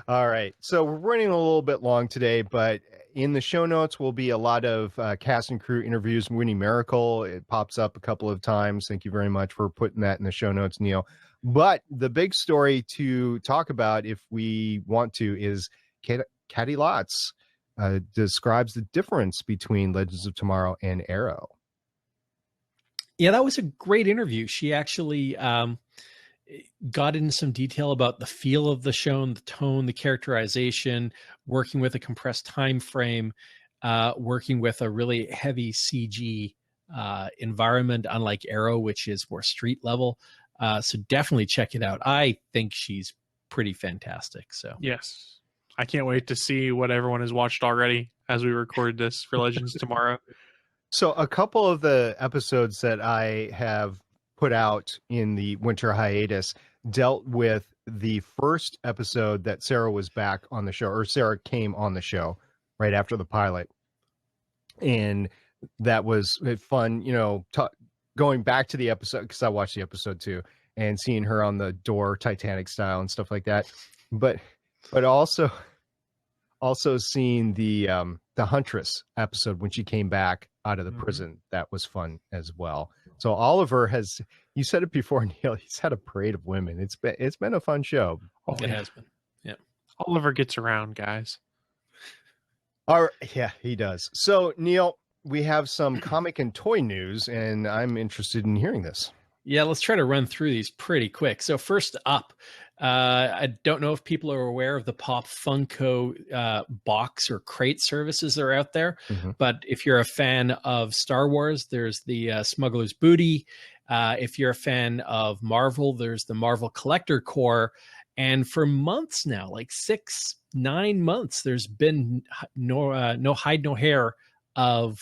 Speaker 6: All right. So we're running a little bit long today, but in the show notes will be a lot of cast and crew interviews. Winnie Miracle, it pops up a couple of times. Thank you very much for putting that in the show notes, Neil. But the big story to talk about, if we want to, is Catty Lotz describes the difference between Legends of Tomorrow and Arrow.
Speaker 8: Yeah, that was a great interview. She actually got into some detail about the feel of the show and the tone, the characterization, working with a compressed time frame, working with a really heavy CG environment, unlike Arrow, which is more street level. So definitely check it out. I think she's pretty fantastic. So
Speaker 7: Yes. I can't wait to see what everyone has watched already as we record this for Legends tomorrow.
Speaker 6: So a couple of the episodes that I have put out in the winter hiatus dealt with the first episode that Sarah was back on the show, or Sarah came on the show right after the pilot. And that was fun, going back to the episode, because I watched the episode too, and seeing her on the door Titanic style and stuff like that. But also seeing the Huntress episode when she came back out of the prison. That was fun as well. So Oliver has, you said it before, Neil, he's had a parade of women. It's been a fun show.
Speaker 8: it has been. Yeah.
Speaker 7: Oliver gets around, guys.
Speaker 6: Yeah, he does. So Neil, we have some comic and toy news, and I'm interested in hearing this.
Speaker 8: Yeah, let's try to run through these pretty quick. So first up, I don't know if people are aware of the Pop Funko box or crate services that are out there, but if you're a fan of Star Wars, there's the Smuggler's Booty. If you're a fan of Marvel, there's the Marvel Collector Core. And for months now, like 6-9 months, there's been no hide, no hair of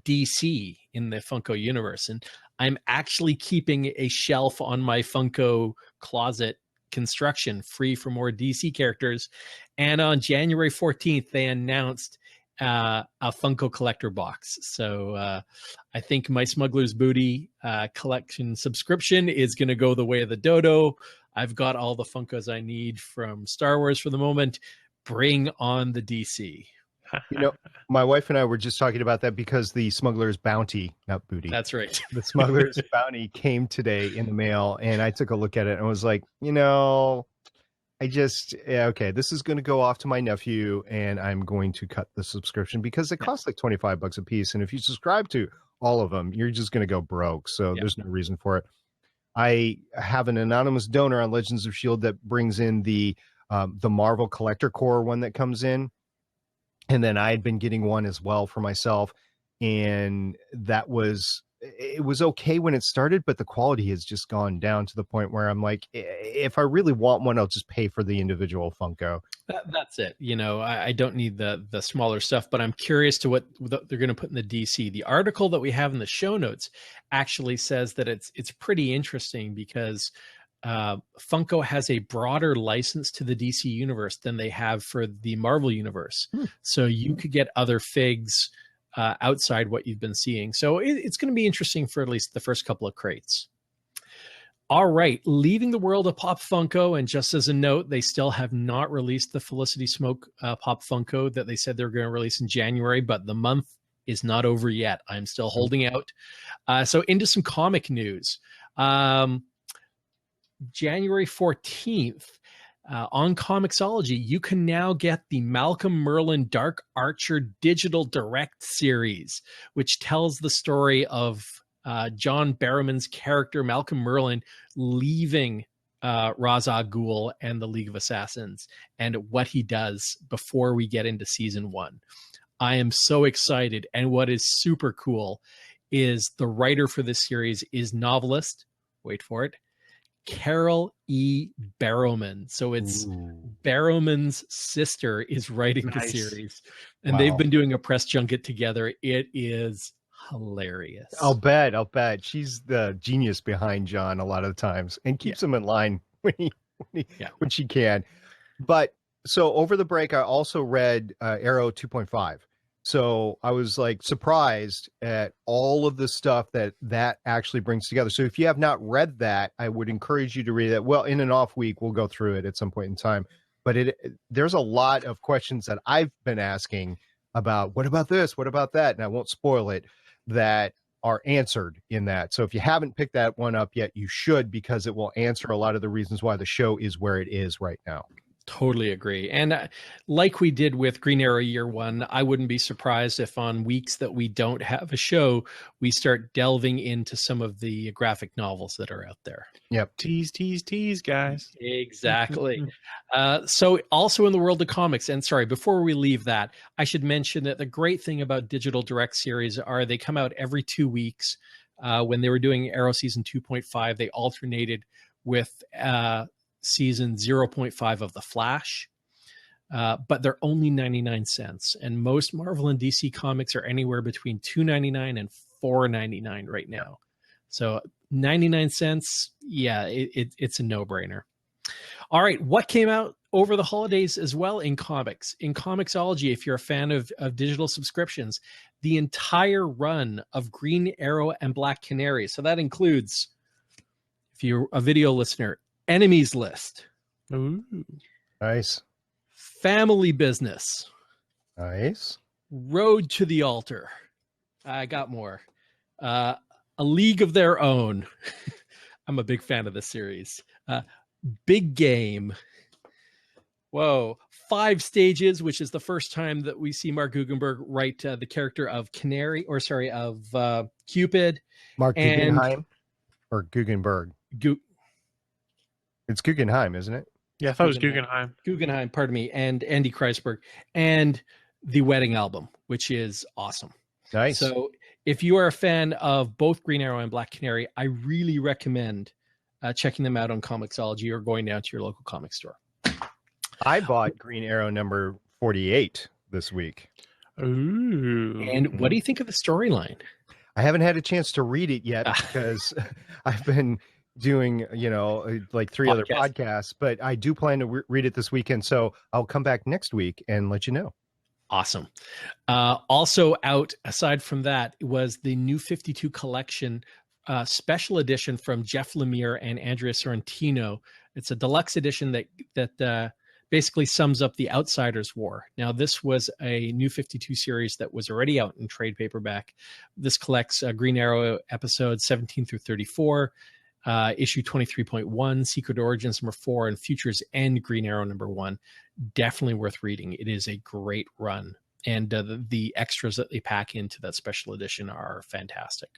Speaker 8: DC in the Funko universe. And I'm actually keeping a shelf on my Funko closet construction free for more DC characters. And on January 14th, they announced a Funko collector box. So I think my Smuggler's Booty collection subscription is going to go the way of the dodo. I've got all the Funkos I need from Star Wars for the moment. Bring on the DC.
Speaker 6: My wife and I were just talking about that because the Smuggler's Bounty, not Booty.
Speaker 8: That's right.
Speaker 6: The Smuggler's Bounty came today in the mail, and I took a look at it and was like, okay, this is going to go off to my nephew, and I'm going to cut the subscription because it costs like $25 a piece. And if you subscribe to all of them, you're just going to go broke. So there's no reason for it. I have an anonymous donor on Legends of S.H.I.E.L.D. that brings in the Marvel Collector Core one that comes in. And then I had been getting one as well for myself. And it was okay when it started, but the quality has just gone down to the point where I'm like, if I really want one, I'll just pay for the individual Funko.
Speaker 8: That's it. I don't need the smaller stuff, but I'm curious to what they're going to put in the DC. The article that we have in the show notes actually says that it's pretty interesting because Funko has a broader license to the DC universe than they have for the Marvel universe. So you could get other figs outside what you've been seeing. So it's going to be interesting for at least the first couple of crates. All right, leaving the world of Pop Funko, and just as a note, they still have not released the Felicity Smoke Pop Funko that they said they were going to release in January, but the month is not over yet. I'm still holding out. So into some comic news. January 14th, on Comixology, you can now get the Malcolm Merlin Dark Archer Digital Direct series, which tells the story of John Barrowman's character, Malcolm Merlin, leaving Ra's al Ghul and the League of Assassins, and what he does before we get into season 1. I am so excited. And what is super cool is the writer for this series is novelist, wait for it, Carol E. Barrowman. So it's Barrowman's sister is writing the series, and they've been doing a press junket together. It is hilarious.
Speaker 6: I'll bet. She's the genius behind John a lot of the times and keeps him in line when she can. But so over the break, I also read Arrow 2.5. So I was like surprised at all of the stuff that actually brings together. So if you have not read that, I would encourage you to read it. Well, in an off week, we'll go through it at some point in time. But there's a lot of questions that I've been asking about, what about this? What about that? And I won't spoil it, that are answered in that. So if you haven't picked that one up yet, you should, because it will answer a lot of the reasons why the show is where it is right now.
Speaker 8: Totally agree. And like we did with Green Arrow Year One, I wouldn't be surprised if on weeks that we don't have a show, we start delving into some of the graphic novels that are out there.
Speaker 6: Yep.
Speaker 7: Tease, guys.
Speaker 8: Exactly. So also in the world of comics, and sorry, before we leave that, I should mention that the great thing about Digital Direct series are they come out every 2 weeks. When they were doing Arrow Season 2.5, they alternated with season 0.5 of The Flash, but they're only 99 cents. And most Marvel and DC comics are anywhere between $2.99 and $4.99 right now. So 99 cents, yeah, it's a no-brainer. All right, what came out over the holidays as well in comics? In Comixology, if you're a fan of digital subscriptions, the entire run of Green Arrow and Black Canary. So that includes, if you're a video listener, Enemies List.
Speaker 7: Ooh.
Speaker 6: Nice.
Speaker 8: Family Business.
Speaker 6: Nice.
Speaker 8: Road to the Altar. I got more. A League of Their Own. I'm a big fan of this series. Big Game. Whoa. 5 Stages, which is the first time that we see Mark Guggenberg write the character of Cupid.
Speaker 6: Mark Guggenheim or Guggenberg? It's Guggenheim, isn't it?
Speaker 7: Yeah, I thought it was Guggenheim.
Speaker 8: Guggenheim, pardon me, and Andy Kreisberg, and The Wedding Album, which is awesome.
Speaker 6: Nice.
Speaker 8: So if you are a fan of both Green Arrow and Black Canary, I really recommend checking them out on Comixology or going down to your local comic store.
Speaker 6: I bought Green Arrow number 48 this week.
Speaker 7: Ooh.
Speaker 8: And what do you think of the storyline?
Speaker 6: I haven't had a chance to read it yet because I've been doing, like 3 other podcasts, but I do plan to read it this weekend. So I'll come back next week and let you know.
Speaker 8: Awesome. Also out, aside from that, was the New 52 collection special edition from Jeff Lemire and Andrea Sorrentino. It's a deluxe edition that basically sums up the Outsiders War. Now, this was a New 52 series that was already out in trade paperback. This collects Green Arrow episodes 17 through 34, issue 23.1, Secret Origins number 4, and Futures End Green Arrow number 1. Definitely worth reading. It is a great run. And the extras that they pack into that special edition are fantastic.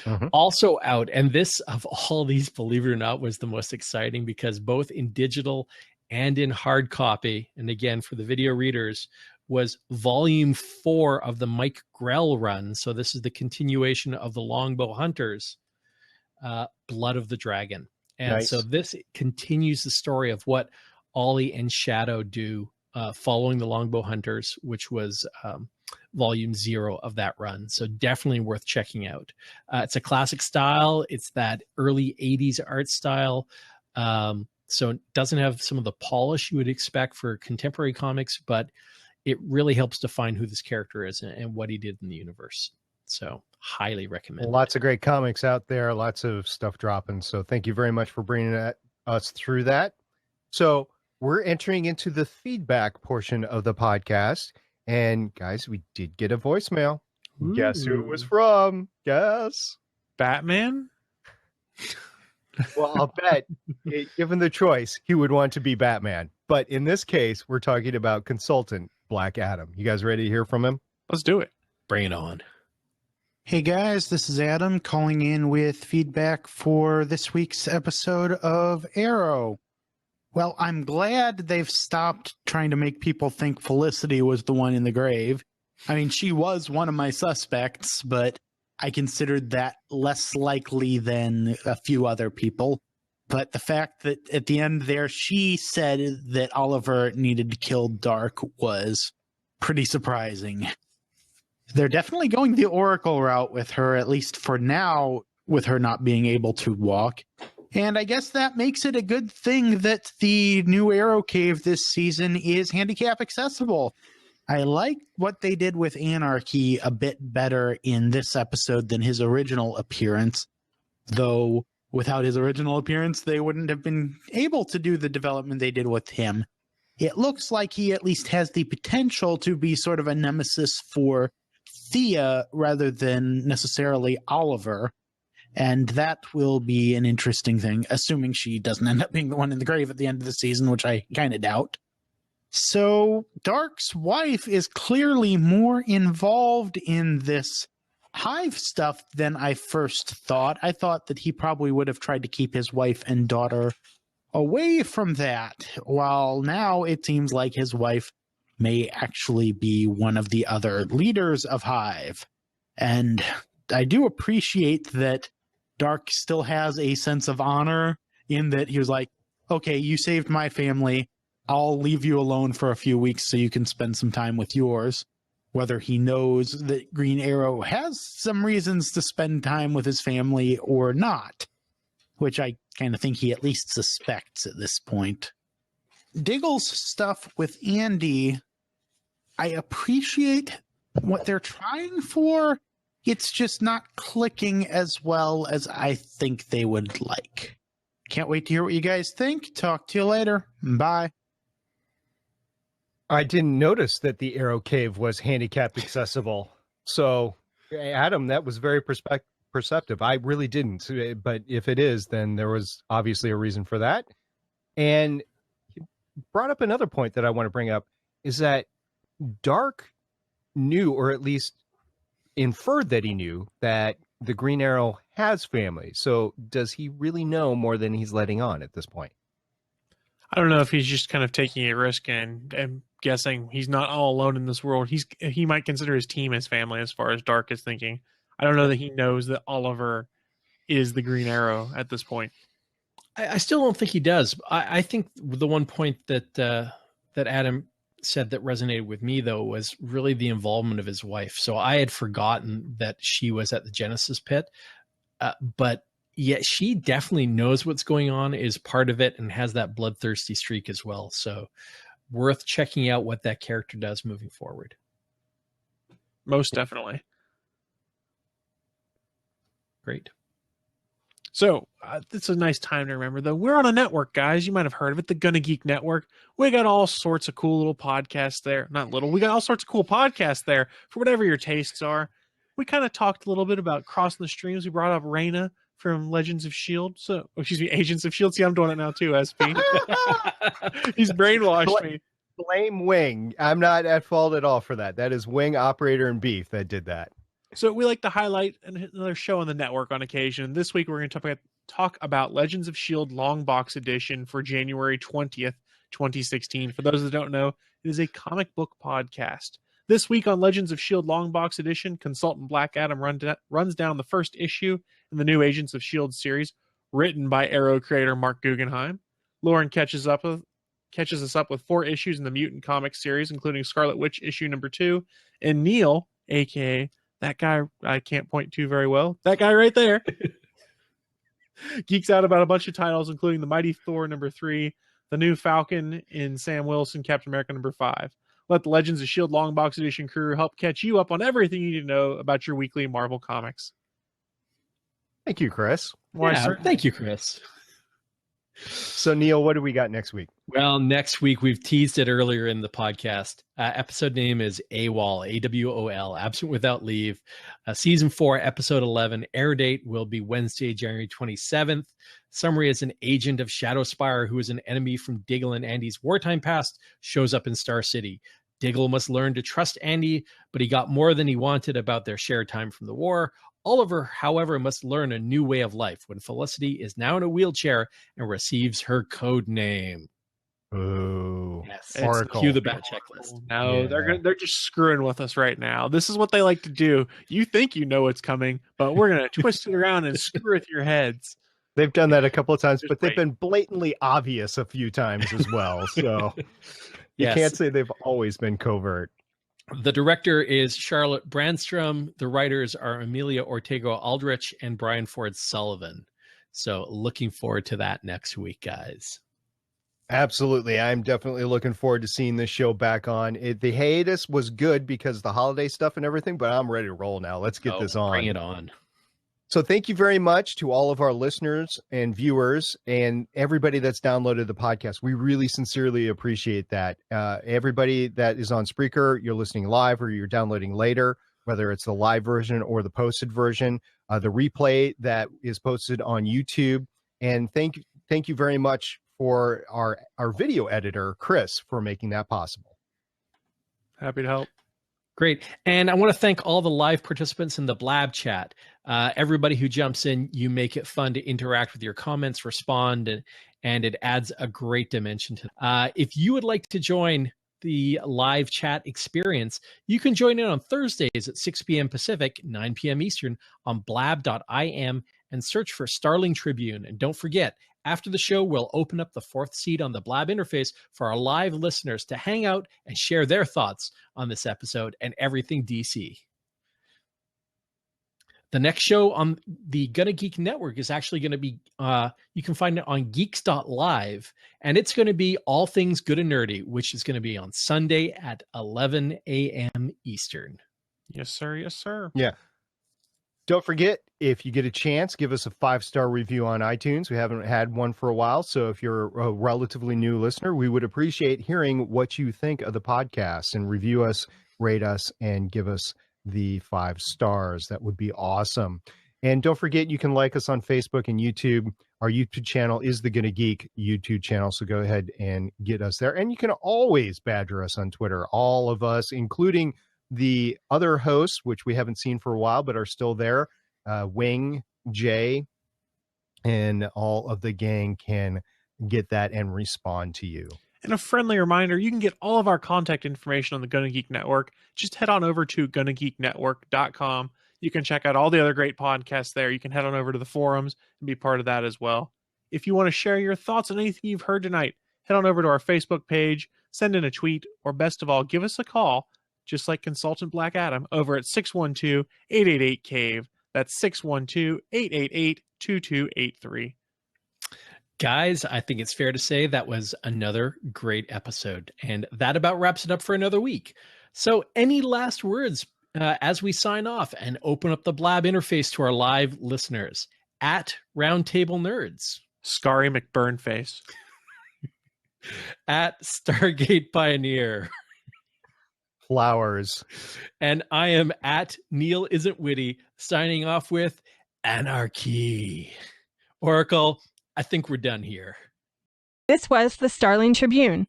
Speaker 8: Mm-hmm. Also out, and this of all these, believe it or not, was the most exciting because both in digital and in hard copy, and again for the video readers, was volume 4 of the Mike Grell run. So this is the continuation of the Longbow Hunters, Blood of the Dragon. And
Speaker 6: nice.
Speaker 8: So this continues the story of what Ollie and Shadow do following the Longbow Hunters, which was volume 0 of that run. So definitely worth checking out. It's a classic style. It's that early 80s art style. So it doesn't have some of the polish you would expect for contemporary comics, but it really helps define who this character is and what he did in the universe. So highly recommend.
Speaker 6: Lots of great comics out there, lots of stuff dropping. So thank you very much for bringing us through that. So we're entering into the feedback portion of the podcast. And guys, we did get a voicemail. Ooh. Guess who it was from? Guess.
Speaker 7: Batman?
Speaker 6: Well, I'll bet, given the choice, he would want to be Batman. But in this case, we're talking about consultant Black Adam. You guys ready to hear from him?
Speaker 7: Let's do it.
Speaker 8: Bring it on.
Speaker 9: Hey guys, this is Adam calling in with feedback for this week's episode of Arrow. Well, I'm glad they've stopped trying to make people think Felicity was the one in the grave. I mean, she was one of my suspects, but I considered that less likely than a few other people. But the fact that at the end there, she said that Oliver needed to kill Dark was pretty surprising. They're definitely going the Oracle route with her, at least for now, with her not being able to walk. And I guess that makes it a good thing that the new Arrow Cave this season is handicap accessible. I like what they did with Anarchy a bit better in this episode than his original appearance, though without his original appearance, they wouldn't have been able to do the development they did with him. It looks like he at least has the potential to be sort of a nemesis for Thea rather than necessarily Oliver. And that will be an interesting thing, assuming she doesn't end up being the one in the grave at the end of the season, which I kind of doubt. So Dark's wife is clearly more involved in this Hive stuff than I first thought. I thought that he probably would have tried to keep his wife and daughter away from that, while now it seems like his wife may actually be one of the other leaders of Hive. And I do appreciate that Dark still has a sense of honor in that he was like, okay, you saved my family. I'll leave you alone for a few weeks so you can spend some time with yours. Whether he knows that Green Arrow has some reasons to spend time with his family or not, which I kind of think he at least suspects at this point. Diggle's stuff with Andy, I appreciate what they're trying for. It's just not clicking as well as I think they would like. Can't wait to hear what you guys think. Talk to you later. Bye.
Speaker 6: I didn't notice that the Arrow Cave was handicapped accessible. So, Adam, that was very perceptive. I really didn't. But if it is, then there was obviously a reason for that. And you brought up another point that I want to bring up, is that Dark knew, or at least inferred that he knew, that the Green Arrow has family. So does he really know more than he's letting on at this point?
Speaker 7: I don't know if he's just kind of taking a risk and guessing he's not all alone in this world. He might consider his team as family as far as Dark is thinking. I don't know that he knows that Oliver is the Green Arrow at this point.
Speaker 8: I still don't think he does. I think the one point that Adam said that resonated with me, though, was really the involvement of his wife. So I had forgotten that she was at the Genesis pit, but yet she definitely knows what's going on, is part of it, and has that bloodthirsty streak as well. So worth checking out what that character does moving forward.
Speaker 7: Most definitely.
Speaker 8: Great.
Speaker 7: So it's a nice time to remember, though. We're on a network, guys. You might have heard of it, the Gonna Geek Network. We got all sorts of cool little podcasts there. Not little. We got all sorts of cool podcasts there for whatever your tastes are. We kind of talked a little bit about crossing the streams. We brought up Reyna from Legends of S.H.I.E.L.D. Agents of S.H.I.E.L.D. See, I'm doing it now too, SP. He's brainwashed me.
Speaker 6: Blame Wing. I'm not at fault at all for that. That is Wing, Operator, and Beef that did that. So
Speaker 7: we like to highlight another show on the network on occasion. This week we're going to talk about Legends of S.H.I.E.L.D. Long Box Edition for January 20th, 2016. For those that don't know, it is a comic book podcast. This week on Legends of S.H.I.E.L.D. Long Box Edition, Consultant Black Adam runs down the first issue in the new Agents of S.H.I.E.L.D. series, written by Arrow creator Mark Guggenheim. Lauren catches us up with 4 issues in the Mutant Comics series, including Scarlet Witch issue number 2, and Neil, a.k.a. that guy I can't point to very well, that guy right there, geeks out about a bunch of titles, including The Mighty Thor number 3, The New Falcon in Sam Wilson, Captain America number 5. Let the Legends of S.H.I.E.L.D. Long Box Edition crew help catch you up on everything you need to know about your weekly Marvel comics.
Speaker 6: Thank you, Chris.
Speaker 8: Thank you, Chris.
Speaker 6: So, Neil, what do we got next week?
Speaker 8: Well, next week, we've teased it earlier in the podcast. Episode name is AWOL, A-W-O-L, Absent Without Leave. Season 4, Episode 11. Air date will be Wednesday, January 27th. Summary is an agent of Shadowspire who is an enemy from Diggle and Andy's wartime past shows up in Star City. Diggle must learn to trust Andy, but he got more than he wanted about their shared time from the war. Oliver, however, must learn a new way of life when Felicity is now in a wheelchair and receives her code name.
Speaker 6: Ooh.
Speaker 8: Yes.
Speaker 6: Oracle.
Speaker 8: Cue the bat checklist.
Speaker 7: No, they're just screwing with us right now. This is what they like to do. You think you know what's coming, but we're going to twist it around and screw with your heads.
Speaker 6: They've done that a couple of times, but they've been blatantly obvious a few times as well. So you can't say they've always been covert.
Speaker 8: The director is Charlotte Brandstrom. The writers are Amelia Ortega Aldrich and Brian Ford Sullivan. So looking forward to that next week, guys.
Speaker 6: Absolutely. I'm definitely looking forward to seeing this show back on. The hiatus was good because of the holiday stuff and everything, but I'm ready to roll now. Let's get this on.
Speaker 8: Bring it on.
Speaker 6: So thank you very much to all of our listeners and viewers and everybody that's downloaded the podcast. We really sincerely appreciate that. Everybody that is on Spreaker, you're listening live or you're downloading later. whether it's the live version or the posted version, the replay that is posted on YouTube. And thank you very much for our video editor, Chris, for making that possible.
Speaker 7: Happy to help.
Speaker 8: Great. And I want to thank all the live participants in the Blab chat. Everybody who jumps in, you make it fun to interact with your comments, respond, and it adds a great dimension to it. If you would like to join the live chat experience, you can join in on Thursdays at 6 p.m. Pacific, 9 p.m. Eastern on blab.im and search for Starling Tribune. And don't forget, after the show, we'll open up the fourth seat on the Blab interface for our live listeners to hang out and share their thoughts on this episode and everything DC. The next show on the Gonna Geek Network is actually going to be, you can find it on geeks.live, and it's going to be All Things Good and Nerdy, which is going to be on Sunday at 11 a.m. Eastern.
Speaker 7: Yes, sir. Yes, sir.
Speaker 6: Yeah. Don't forget, if you get a chance, give us a 5-star review on iTunes. We haven't had one for a while, so if you're a relatively new listener, we would appreciate hearing what you think of the podcast, and review us, rate us, and give us the 5 stars. That would be awesome. And don't forget, you can like us on Facebook and YouTube. Our YouTube channel is the Gonna Geek YouTube channel, so go ahead and get us there. And you can always badger us on Twitter, all of us, including the other hosts, which we haven't seen for a while but are still there. Wing, Jay, and all of the gang can get that and respond to you.
Speaker 7: And a friendly reminder, you can get all of our contact information on the Gonna Geek Network. Just head on over to GonnaGeekNetwork.com. You can check out all the other great podcasts there. You can head on over to the forums and be part of that as well. If you want to share your thoughts on anything you've heard tonight, head on over to our Facebook page, send in a tweet, or best of all, give us a call, just like Consultant Black Adam, over at 612-888-CAVE. That's 612-888-2283.
Speaker 8: Guys, I think it's fair to say that was another great episode, and that about wraps it up for another week. So any last words as we sign off and open up the Blab interface to our live listeners? At Roundtable Nerds.
Speaker 7: Scary McBurnface.
Speaker 8: At Stargate Pioneer.
Speaker 6: Flowers.
Speaker 8: And I am at Neil Isn't Witty, signing off with Anarchy. Oracle, I think we're done here.
Speaker 4: This was the Starling Tribune.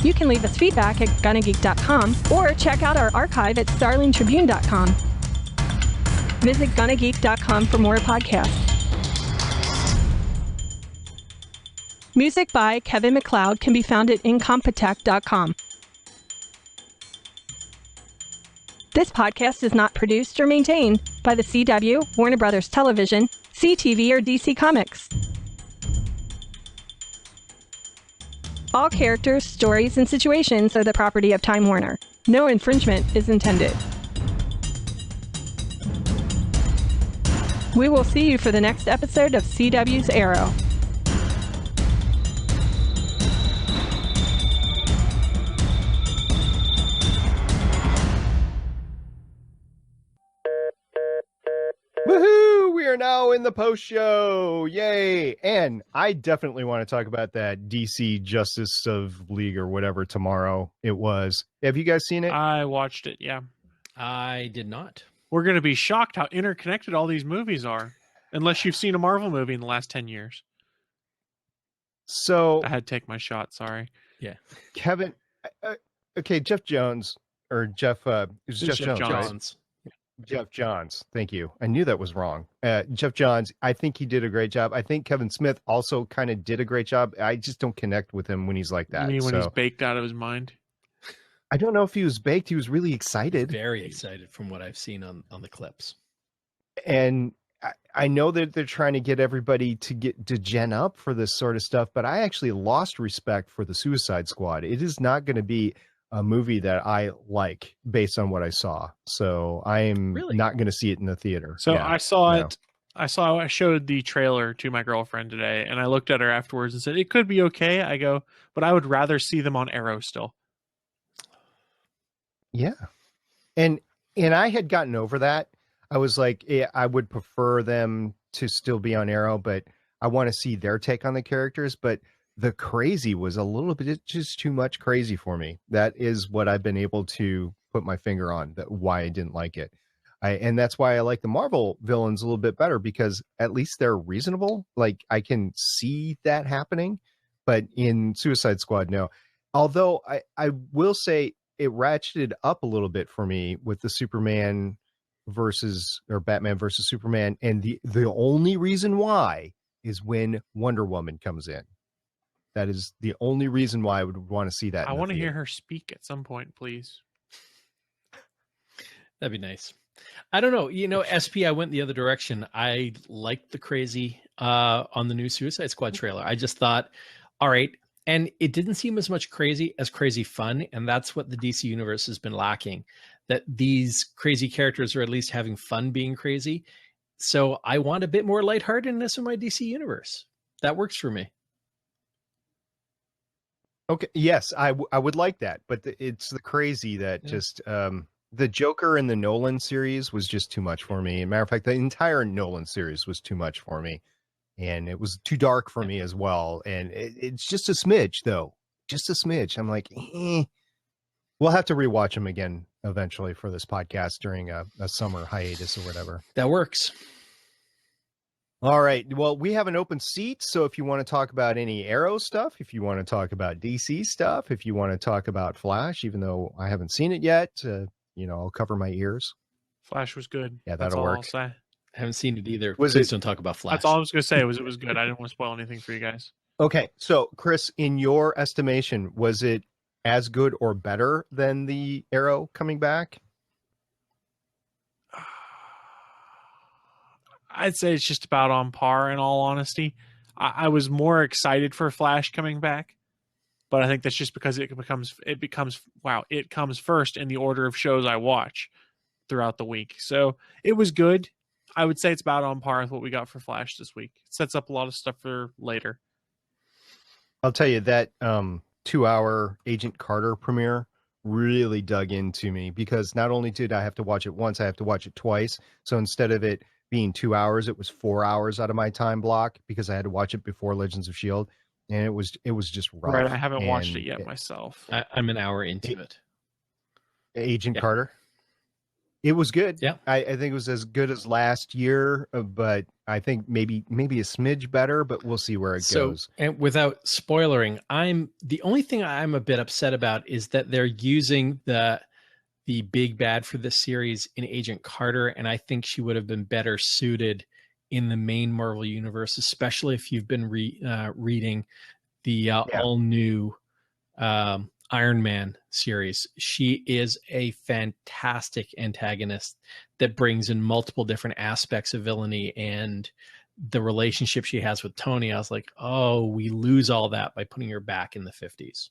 Speaker 4: You can leave us feedback at GonnaGeek.com or check out our archive at StarlingTribune.com. Visit GonnaGeek.com for more podcasts. Music by Kevin MacLeod can be found at Incompetech.com. This podcast is not produced or maintained by the CW, Warner Brothers Television, CTV, or DC Comics. All characters, stories, and situations are the property of Time Warner. No infringement is intended. We will see you for the next episode of CW's Arrow.
Speaker 6: Woohoo! We are now in the post show. Yay! And I definitely want to talk about that DC Justice of League or whatever tomorrow it was. Have you guys seen it?
Speaker 7: I watched it, yeah.
Speaker 8: I did not.
Speaker 7: We're going to be shocked how interconnected all these movies are, unless you've seen a Marvel movie in the last 10 years.
Speaker 6: So
Speaker 7: I had to take my shot, sorry.
Speaker 8: Yeah.
Speaker 6: Kevin, okay, Jeff Jones, or Jeff, it was Jeff Jones, right? Jeff Johns. Thank you. I knew that was wrong. Jeff Johns, I think he did a great job. I think Kevin Smith also kind of did a great job. I just don't connect with him when he's like that.
Speaker 7: You mean when he's baked out of his mind?
Speaker 6: I don't know if he was baked. He was really excited.
Speaker 8: Very excited from what I've seen on the clips.
Speaker 6: And I know that they're trying to get everybody to gen up for this sort of stuff, but I actually lost respect for the Suicide Squad. It is not going to be a movie that I like based on what I saw. So I am not going to see it in the theater.
Speaker 7: So yeah, I saw it. I showed the trailer to my girlfriend today, and I looked at her afterwards and said, it could be okay. I go, but I would rather see them on Arrow still.
Speaker 6: Yeah. And I had gotten over that. I was like, yeah, I would prefer them to still be on Arrow, but I want to see their take on the characters. But the crazy was a little bit just too much crazy for me. That is what I've been able to put my finger on, that why I didn't like it. And that's why I like the Marvel villains a little bit better, because at least they're reasonable. Like, I can see that happening, but in Suicide Squad, no. Although I will say it ratcheted up a little bit for me with the Batman versus Superman. And the only reason why is when Wonder Woman comes in. That is the only reason why I would want to see that.
Speaker 7: I want to hear her speak at some point, please.
Speaker 8: That'd be nice. I don't know. SP, I went the other direction. I liked the crazy on the new Suicide Squad trailer. I just thought, all right. And it didn't seem as much crazy as crazy fun. And that's what the DC universe has been lacking, that these crazy characters are at least having fun being crazy. So I want a bit more lightheartedness in my DC universe. That works for me.
Speaker 6: Okay. Yes, I would like that. But it's the crazy that just... the Joker in the Nolan series was just too much for me. As a matter of fact, the entire Nolan series was too much for me. And it was too dark for me as well. And it's just a smidge, though. Just a smidge. I'm like, We'll have to rewatch them again eventually for this podcast during a summer hiatus or whatever.
Speaker 8: That works.
Speaker 6: All right. Well, we have an open seat. So if you want to talk about any Arrow stuff, if you want to talk about DC stuff, if you want to talk about Flash, even though I haven't seen it yet, I'll cover my ears.
Speaker 7: Flash was good.
Speaker 6: Yeah, that'll work.
Speaker 7: I'll say.
Speaker 8: I haven't seen it either.
Speaker 6: Please
Speaker 8: don't talk about Flash.
Speaker 7: That's all I was going to say. It was good. I didn't want to spoil anything for you guys.
Speaker 6: Okay. So, Chris, in your estimation, was it as good or better than the Arrow coming back?
Speaker 7: I'd say it's just about on par, in all honesty. I was more excited for Flash coming back, but I think that's just because it comes first in the order of shows I watch throughout the week. So it was good. I would say it's about on par with what we got for Flash this week. It sets up a lot of stuff for later.
Speaker 6: I'll tell you that 2-hour Agent Carter premiere really dug into me, because not only did I have to watch it once, I have to watch it twice. So instead of it being 2 hours, it was 4 hours out of my time block, because I had to watch it before Legends of S.H.I.E.L.D. And it was just rough.
Speaker 7: Right, I haven't watched it yet myself.
Speaker 8: I'm an hour into it.
Speaker 6: Agent Carter. It was good.
Speaker 8: Yeah.
Speaker 6: I think it was as good as last year, but I think maybe a smidge better, but we'll see where it goes.
Speaker 8: And without spoilering, the only thing I'm a bit upset about is that they're using the big bad for this series in Agent Carter, and I think she would have been better suited in the main Marvel universe, especially if you've been reading the all new Iron Man series. She is a fantastic antagonist that brings in multiple different aspects of villainy, and the relationship she has with Tony. I was like, oh, we lose all that by putting her back in the 50s.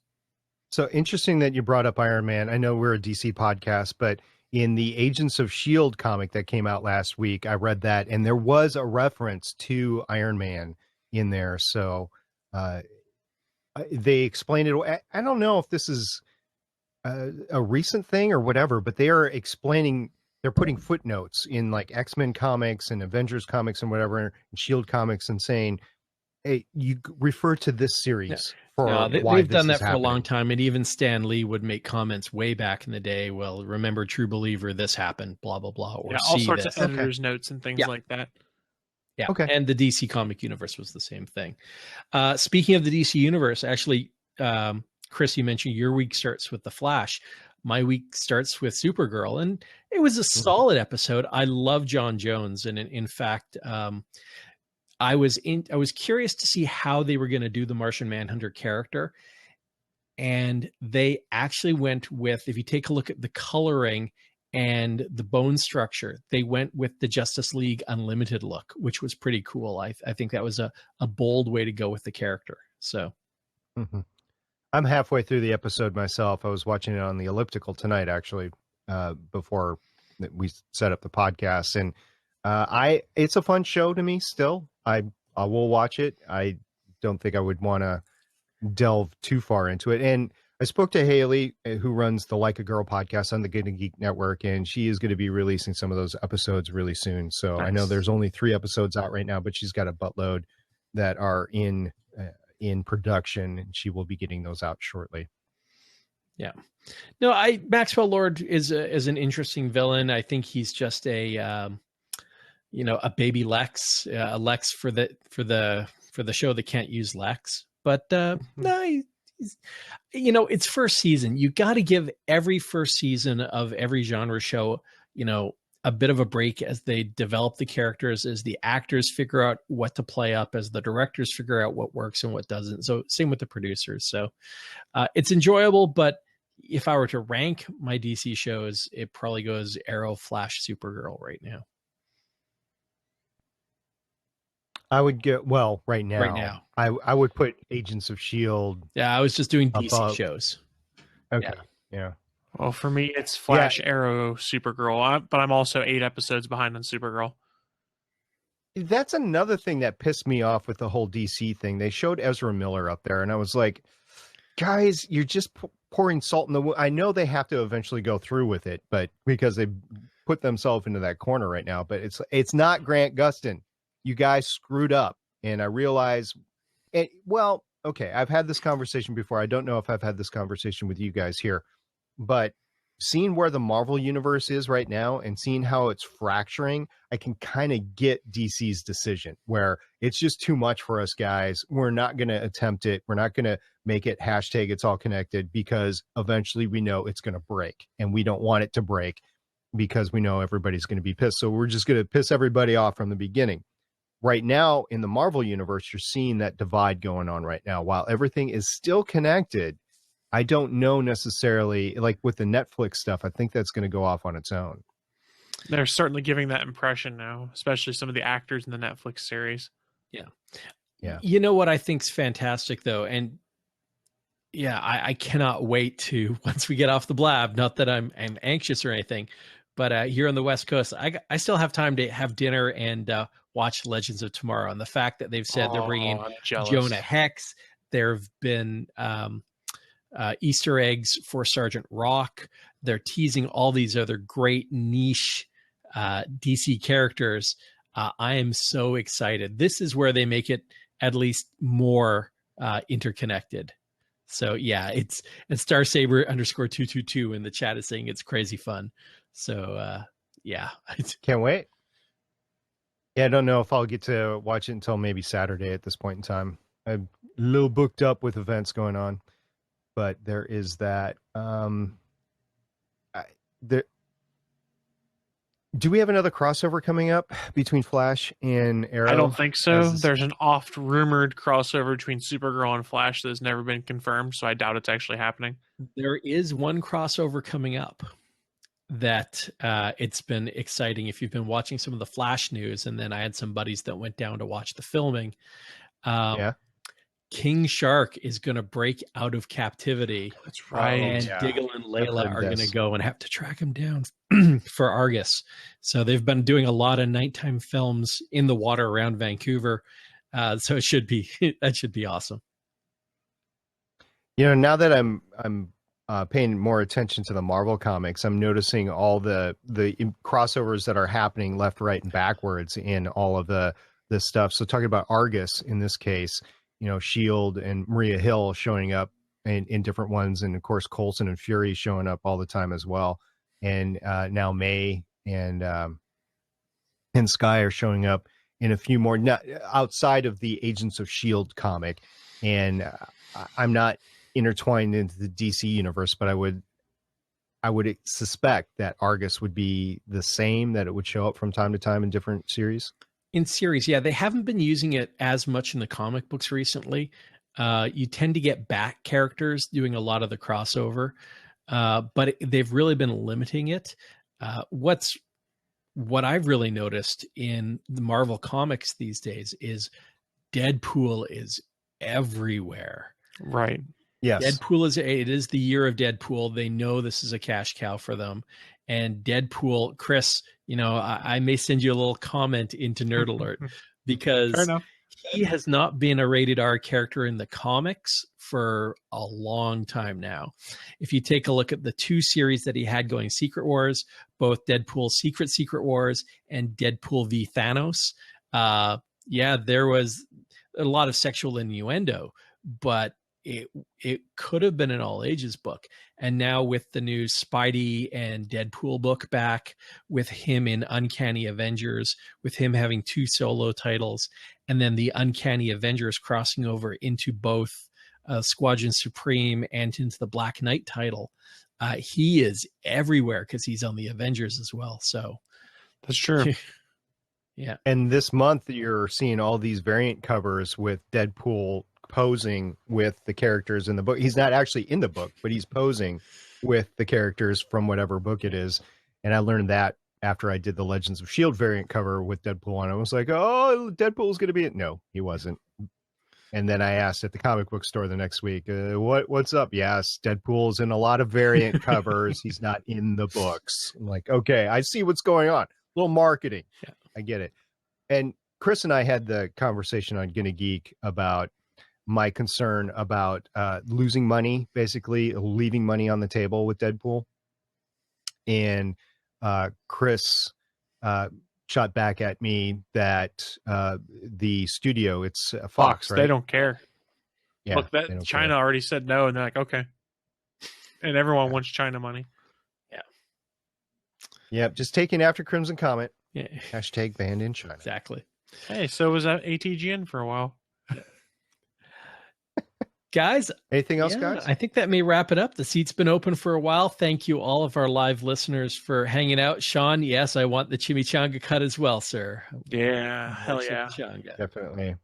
Speaker 6: So interesting that you brought up Iron Man. I know we're a DC podcast, but in the Agents of S.H.I.E.L.D. comic that came out last week, I read that, and there was a reference to Iron Man in there. So they explained it. I don't know if this is a recent thing or whatever, but they are explaining, they're putting footnotes in like X-Men comics and Avengers comics and whatever, and S.H.I.E.L.D. comics, and saying, hey, you refer to this series.
Speaker 8: They've done that for a long time, and even Stan Lee would make comments way back in the day. Well, remember True Believer, this happened, blah blah blah, or
Speaker 7: all sorts of editors' notes and things like that.
Speaker 8: Yeah,
Speaker 6: okay.
Speaker 8: And the DC comic universe was the same thing. Speaking of the DC universe, actually, Chris, you mentioned your week starts with The Flash. My week starts with Supergirl, and it was a solid episode. I love John Jones, and in fact, I was curious to see how they were going to do the Martian Manhunter character. And they actually went with, if you take a look at the coloring and the bone structure, they went with the Justice League Unlimited look, which was pretty cool. I think that was a bold way to go with the character. So
Speaker 6: I'm halfway through the episode myself. I was watching it on the elliptical tonight, actually, before we set up the podcast. And it's a fun show to me still. I will watch it. I don't think I would want to delve too far into it. And I spoke to Haley, who runs the Like a Girl podcast on the Good and Geek Network, and she is going to be releasing some of those episodes really soon. So nice. I know there's only 3 episodes out right now, but she's got a buttload that are in in production, and she will be getting those out shortly.
Speaker 8: Yeah. No, Maxwell Lord is an interesting villain. I think he's just a baby Lex, a Lex for the show that can't use Lex. But no, it's first season. You got to give every first season of every genre show, a bit of a break as they develop the characters, as the actors figure out what to play up, as the directors figure out what works and what doesn't. So same with the producers. So it's enjoyable, but if I were to rank my DC shows, it probably goes Arrow, Flash, Supergirl right now.
Speaker 6: I would get right now. I would put Agents of S.H.I.E.L.D.
Speaker 8: Yeah, I was just doing DC
Speaker 6: above.
Speaker 8: shows.
Speaker 6: Okay. Yeah.
Speaker 7: Well, for me, it's Flash, Arrow, Supergirl, but I'm also 8 episodes behind on Supergirl.
Speaker 6: That's another thing that pissed me off with the whole DC thing. They showed Ezra Miller up there, and I was like, guys, you're just pouring salt in the wound. I know they have to eventually go through with it, but because they put themselves into that corner right now. But it's not Grant Gustin. You guys screwed up, and I realize okay, I've had this conversation before. I don't know if I've had this conversation with you guys here, but seeing where the Marvel universe is right now and seeing how it's fracturing, I can kind of get DC's decision where it's just too much for us guys. We're not going to attempt it. We're not going to make it hashtag it's all connected, because eventually we know it's going to break, and we don't want it to break because we know everybody's going to be pissed. So we're just going to piss everybody off from the beginning. Right now in the Marvel universe, you're seeing that divide going on right now. While everything is still connected, I don't know necessarily, like with the Netflix stuff, I think that's going to go off on its own.
Speaker 7: They're certainly giving that impression now, especially some of the actors in the Netflix series.
Speaker 8: Yeah.
Speaker 6: Yeah.
Speaker 8: You know what I think's fantastic though, and yeah, I cannot wait to, once we get off the blab, not that I'm anxious or anything, but here on the West Coast, I still have time to have dinner and watch Legends of Tomorrow. And the fact that they've said they're bringing Jonah Hex, there have been Easter eggs for Sergeant Rock. They're teasing all these other great niche DC characters. I am so excited. This is where they make it at least more interconnected. So yeah, it's Starsaber _222 in the chat is saying it's crazy fun. So yeah,
Speaker 6: can't wait. Yeah, I don't know if I'll get to watch it until maybe Saturday at this point in time. I'm a little booked up with events going on, but there is that. Do we have another crossover coming up between Flash and Arrow?
Speaker 7: I don't think so. There's an oft-rumored crossover between Supergirl and Flash that has never been confirmed, so I doubt it's actually happening.
Speaker 8: There is one crossover coming up that it's been exciting. If you've been watching some of the Flash news, and then I had some buddies that went down to watch the filming. King Shark is going to break out of captivity.
Speaker 7: That's right.
Speaker 8: And Diggle and Layla are going to go and have to track him down for Argus. So they've been doing a lot of nighttime films in the water around Vancouver. So it should be, that should be awesome.
Speaker 6: You know, now that I'm paying more attention to the Marvel comics, I'm noticing all the crossovers that are happening left, right, and backwards in all of this stuff. So talking about Argus in this case, you know, S.H.I.E.L.D. and Maria Hill showing up in different ones. And of course, Coulson and Fury showing up all the time as well. And now May and Sky are showing up in a few more, not outside of the Agents of S.H.I.E.L.D. comic. And I'm not intertwined into the DC universe, but I would suspect that Argus would be the same, that it would show up from time to time in different series.
Speaker 8: In series, yeah, they haven't been using it as much in the comic books recently. You tend to get back characters doing a lot of the crossover, but they've really been limiting it. What I've really noticed in the Marvel comics these days is Deadpool is everywhere.
Speaker 7: Right.
Speaker 6: Yes.
Speaker 8: Deadpool it is the year of Deadpool. They know this is a cash cow for them. And Deadpool, Chris, you know, I may send you a little comment into Nerd Alert because he has not been a rated R character in the comics for a long time now. If you take a look at the 2 series that he had going, Secret Wars, both Deadpool Secret Wars and Deadpool v Thanos, there was a lot of sexual innuendo, but it could have been an all ages book. And now with the new Spidey and Deadpool book back, with him in Uncanny Avengers, with him having 2 solo titles, and then the Uncanny Avengers crossing over into both Squadron Supreme and into the Black Knight title, he is everywhere because he's on the Avengers as well. So
Speaker 7: that's true.
Speaker 8: Yeah.
Speaker 6: And this month you're seeing all these variant covers with Deadpool posing with the characters in the book. He's not actually in the book, but he's posing with the characters from whatever book it is. And I learned that after I did the Legends of S.H.I.E.L.D. variant cover with Deadpool on. I was like, oh, Deadpool's going to be it. No, he wasn't. And then I asked at the comic book store the next week, what's up? Yes, Deadpool's in a lot of variant covers. He's not in the books. I'm like, okay, I see what's going on. A little marketing.
Speaker 8: Yeah.
Speaker 6: I get it. And Chris and I had the conversation on Gonna Geek about my concern about losing money, basically leaving money on the table with Deadpool. And Chris shot back at me that the studio, it's Fox, right?
Speaker 7: They don't care.
Speaker 6: Yeah,
Speaker 7: look,
Speaker 6: they
Speaker 7: that
Speaker 6: don't
Speaker 7: China
Speaker 6: care.
Speaker 7: already said no, and they're like, okay. And everyone wants China money.
Speaker 6: Yep, just taking after Crimson Comet.
Speaker 8: Yeah.
Speaker 6: Hashtag banned in China.
Speaker 8: Exactly.
Speaker 7: Hey, so was that ATGN for a while.
Speaker 8: Guys,
Speaker 6: anything else,
Speaker 8: yeah,
Speaker 6: guys?
Speaker 8: I think that may wrap it up. The seat's been open for a while. Thank you, all of our live listeners, for hanging out. Sean, yes, I want the chimichanga cut as well, sir.
Speaker 7: Yeah, hell yeah.
Speaker 8: Chimichanga.
Speaker 6: Definitely.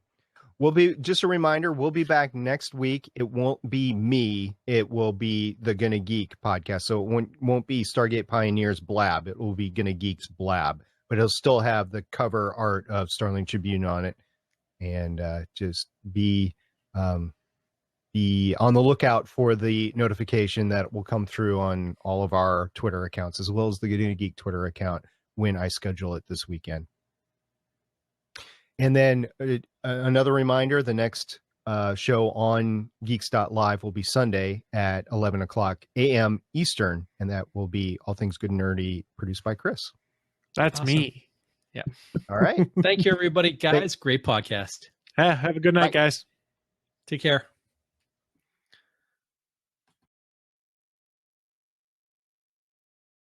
Speaker 6: We'll be, just a reminder, we'll be back next week. It won't be me. It will be the Gonna Geek podcast. So it won't be Stargate Pioneers Blab. It will be Gonna Geek's Blab. But it'll still have the cover art of Starling Tribune on it. And just be on the lookout for the notification that will come through on all of our Twitter accounts, as well as the Gonna Geek Twitter account when I schedule it this weekend. And then another reminder, the next show on Geeks.live will be Sunday at 11 o'clock a.m. Eastern, and that will be All Things Good and Nerdy, produced by Chris.
Speaker 7: That's
Speaker 8: Awesome.
Speaker 7: me.
Speaker 8: Yeah.
Speaker 6: All right.
Speaker 8: Thank you, everybody. Guys, great podcast.
Speaker 7: Have a good night,
Speaker 6: Bye.
Speaker 7: guys.
Speaker 8: Take care.